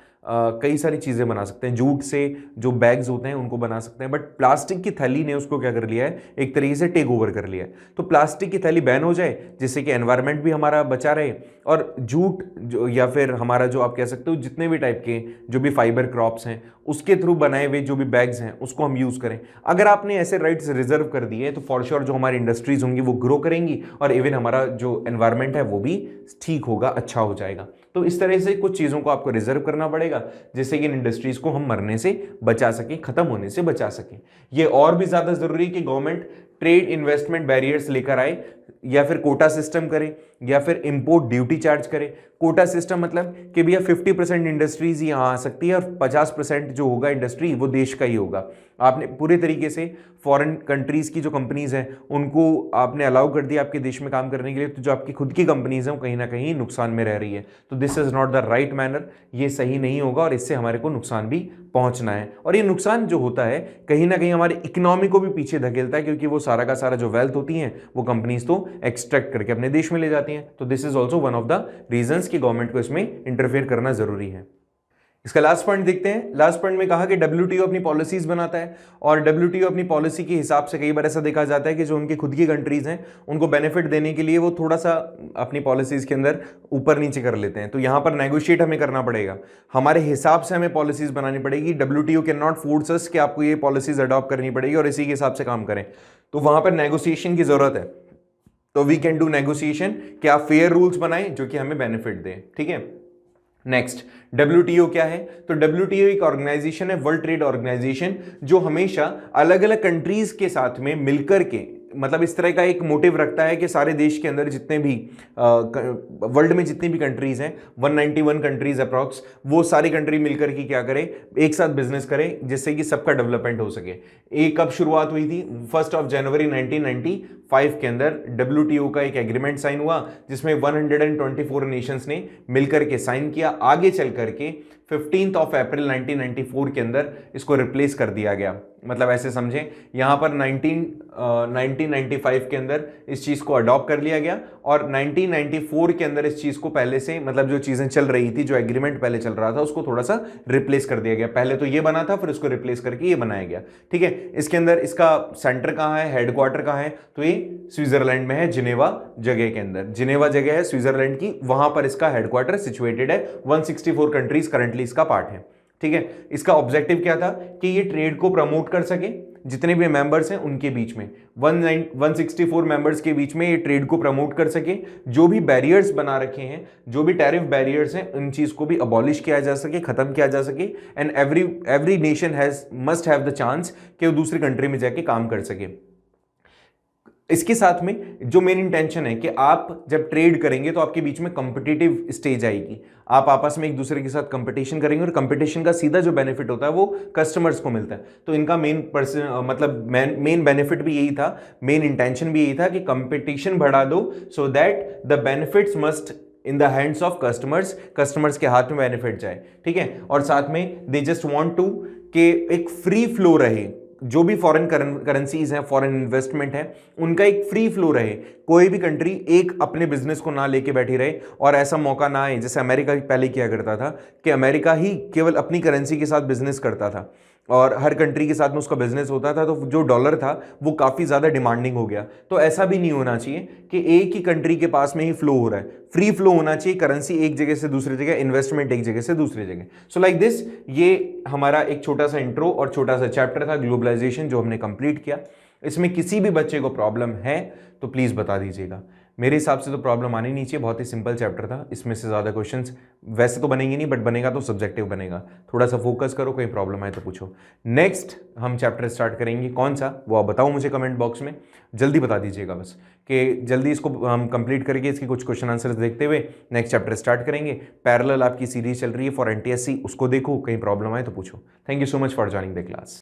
कई सारी चीज़ें बना सकते हैं। जूट से जो बैग्स होते हैं उनको बना सकते हैं, बट प्लास्टिक की थैली ने उसको क्या कर लिया है, एक तरीके से टेक ओवर कर लिया है। तो प्लास्टिक की थैली बैन हो जाए जिससे कि एनवायरनमेंट भी हमारा बचा रहे, और जूट जो या फिर हमारा जो आप कह सकते हो जितने भी टाइप के जो भी फाइबर क्रॉप्स हैं उसके थ्रू बनाए हुए जो भी बैग्स हैं उसको हम यूज़ करें। अगर आपने ऐसे राइट्स रिजर्व कर दिए तो फॉर श्योर जो हमारी इंडस्ट्रीज होंगी वो ग्रो करेंगी और इवन हमारा जो एनवायरनमेंट है वो भी ठीक होगा, अच्छा हो जाएगा। तो इस तरह से कुछ चीज़ों को आपको रिजर्व करना पड़ेगा जिससे कि इन इंडस्ट्रीज को हम मरने से बचा सकें, खत्म होने से बचा सकें। ये और भी ज़्यादा ज़रूरी है कि गवर्नमेंट ट्रेड इन्वेस्टमेंट बैरियर्स लेकर आए, या फिर कोटा सिस्टम करे, या फिर इंपोर्ट ड्यूटी चार्ज करे। कोटा सिस्टम मतलब कि भैया 50% इंडस्ट्रीज यहाँ आ सकती है और 50% जो होगा इंडस्ट्री वो देश का ही होगा। आपने पूरे तरीके से फॉरेन कंट्रीज की जो कंपनीज हैं उनको आपने अलाउ कर दिया आपके देश में काम करने के लिए, तो जो आपकी खुद की कंपनीज हैं वो कहीं ना कहीं नुकसान में रह रही है। तो this is not the right manner, ये सही नहीं होगा और इससे हमारे को नुकसान भी पहुंचना है। और ये नुकसान जो होता है कहीं ना कहीं हमारी इकोनॉमी को भी पीछे धकेलता है, क्योंकि वो सारा का सारा जो वेल्थ होती है वो कंपनीज तो एक्सट्रैक्ट करके अपने देश में ले जाती हैं। तो this is also one of the reasons कि गवर्नमेंट को इसमें इंटरफेयर करना जरूरी है। इसका लास्ट पॉइंट देखते हैं। लास्ट पॉइंट में कहा कि WTO अपनी पॉलिसीज बनाता है और WTO अपनी पॉलिसी के हिसाब से कई बार ऐसा देखा जाता है कि जो उनकी खुद की कंट्रीज हैं उनको बेनिफिट देने के लिए वो थोड़ा सा अपनी पॉलिसीज के अंदर ऊपर नीचे कर लेते हैं। तो यहां पर नेगोशिएट हमें करना पड़ेगा, हमारे हिसाब से हमें पॉलिसीज बनानी पड़ेगी। WTO कैन नॉट फोर्स अस कि आपको ये पॉलिसीज अडॉप्ट करनी पड़ेगी और इसी के हिसाब से काम करें, तो वहां पर नेगोशिएशन की जरूरत है। तो वी कैन डू नेगोशिएशन कि आप फेयर रूल्स बनाएं जो कि हमें बेनिफिट दें। ठीक है, नेक्स्ट WTO क्या है? तो WTO एक ऑर्गेनाइजेशन है, वर्ल्ड ट्रेड ऑर्गेनाइजेशन, जो हमेशा अलग अलग कंट्रीज के साथ में मिलकर के, मतलब इस तरह का एक मोटिव रखता है कि सारे देश के अंदर जितने भी वर्ल्ड में जितनी भी कंट्रीज हैं 191 कंट्रीज अप्रॉक्स, वो सारी कंट्री मिलकर के क्या करें, एक साथ बिजनेस करें जिससे कि सबका डेवलपमेंट हो सके। ये कब शुरुआत हुई थी? 1 जनवरी 1995 के अंदर WTO का एक एग्रीमेंट साइन हुआ जिसमें 124 नेशंस ने मिलकर के साइन किया। आगे चल करके 15 अप्रैल 1994 के अंदर इसको रिप्लेस कर दिया गया। मतलब ऐसे समझें, यहां पर 1995 के अंदर इस चीज को अडॉप्ट कर लिया गया और 1994 के अंदर इस चीज को पहले से, मतलब जो चीजें चल रही थी, जो एग्रीमेंट पहले चल रहा था, उसको थोड़ा सा रिप्लेस कर दिया गया। पहले तो ये बना था, फिर उसको रिप्लेस करके ये बनाया गया। ठीक है, इसके अंदर इसका सेंटर कहां है, हेडक्वार्टर कहां है? तो ये स्विट्जरलैंड में है, जिनेवा जगह के अंदर। जिनेवा जगह है स्विट्जरलैंड की, वहां पर इसका हेडक्वार्टर सिचुएटेड है। 164 कंट्रीज करंटली इसका पार्ट है। ठीक है, इसका ऑब्जेक्टिव क्या था कि ये ट्रेड को प्रमोट कर सके, जितने भी मेंबर्स हैं उनके बीच में 164 मेंबर्स के बीच में ये ट्रेड को प्रमोट कर सके। जो भी बैरियर्स बना रखे हैं, जो भी टैरिफ बैरियर्स हैं, उन चीज को भी अबॉलिश किया जा सके, खत्म किया जा सके। And every nation must have the chance कि वो दूसरी कंट्री में जाके काम कर सके। इसके साथ में जो मेन इंटेंशन है कि आप जब ट्रेड करेंगे तो आपके बीच में कॉम्पिटिटिव स्टेज आएगी, आप आपस में एक दूसरे के साथ कंपटीशन करेंगे और कंपटीशन का सीधा जो बेनिफिट होता है वो कस्टमर्स को मिलता है। तो इनका मेन बेनिफिट भी यही था, मेन इंटेंशन भी यही था कि कंपटीशन बढ़ा दो सो that the benefits must in the hands of customers, customers के हाथ में बेनिफिट जाए। ठीक है, और साथ में दे जस्ट वांट टू कि एक फ्री फ्लो रहे, जो भी फॉरेन करेंसीज हैं, फॉरेन इन्वेस्टमेंट है, उनका एक फ्री फ्लो रहे। कोई भी कंट्री एक अपने बिजनेस को ना लेके बैठी रहे और ऐसा मौका ना आए जैसे अमेरिका पहले किया करता था कि अमेरिका ही केवल अपनी करेंसी के साथ बिजनेस करता था और हर कंट्री के साथ में उसका बिजनेस होता था, तो जो डॉलर था वो काफ़ी ज़्यादा डिमांडिंग हो गया। तो ऐसा भी नहीं होना चाहिए कि एक ही कंट्री के पास में ही फ्लो हो रहा है, फ्री फ्लो होना चाहिए, करेंसी एक जगह से दूसरी जगह, इन्वेस्टमेंट एक जगह से दूसरी जगह। सो लाइक दिस, ये हमारा एक छोटा सा इंट्रो और छोटा सा चैप्टर था ग्लोबलाइजेशन जो हमने कंप्लीट किया। इसमें किसी भी बच्चे को प्रॉब्लम है तो प्लीज़ बता दीजिएगा। मेरे हिसाब से तो प्रॉब्लम आनी नहीं चाहिए, बहुत ही सिंपल चैप्टर था, इसमें से ज़्यादा क्वेश्चंस वैसे तो बनेंगे नहीं, बट बनेगा तो सब्जेक्टिव बनेगा। थोड़ा सा फोकस करो, कोई प्रॉब्लम आए तो पूछो। नेक्स्ट हम चैप्टर स्टार्ट करेंगे, कौन सा वो आप बताओ मुझे कमेंट बॉक्स में, जल्दी बता दीजिएगा बस, कि जल्दी इसको हम कंप्लीट करके इसके कुछ क्वेश्चन आंसर्स देखते हुए नेक्स्ट चैप्टर स्टार्ट करेंगे। पैरेलल आपकी सीरीज चल रही है फॉर NTSC, उसको देखो, कहीं प्रॉब्लम आए तो पूछो। Thank you so much for joining the class.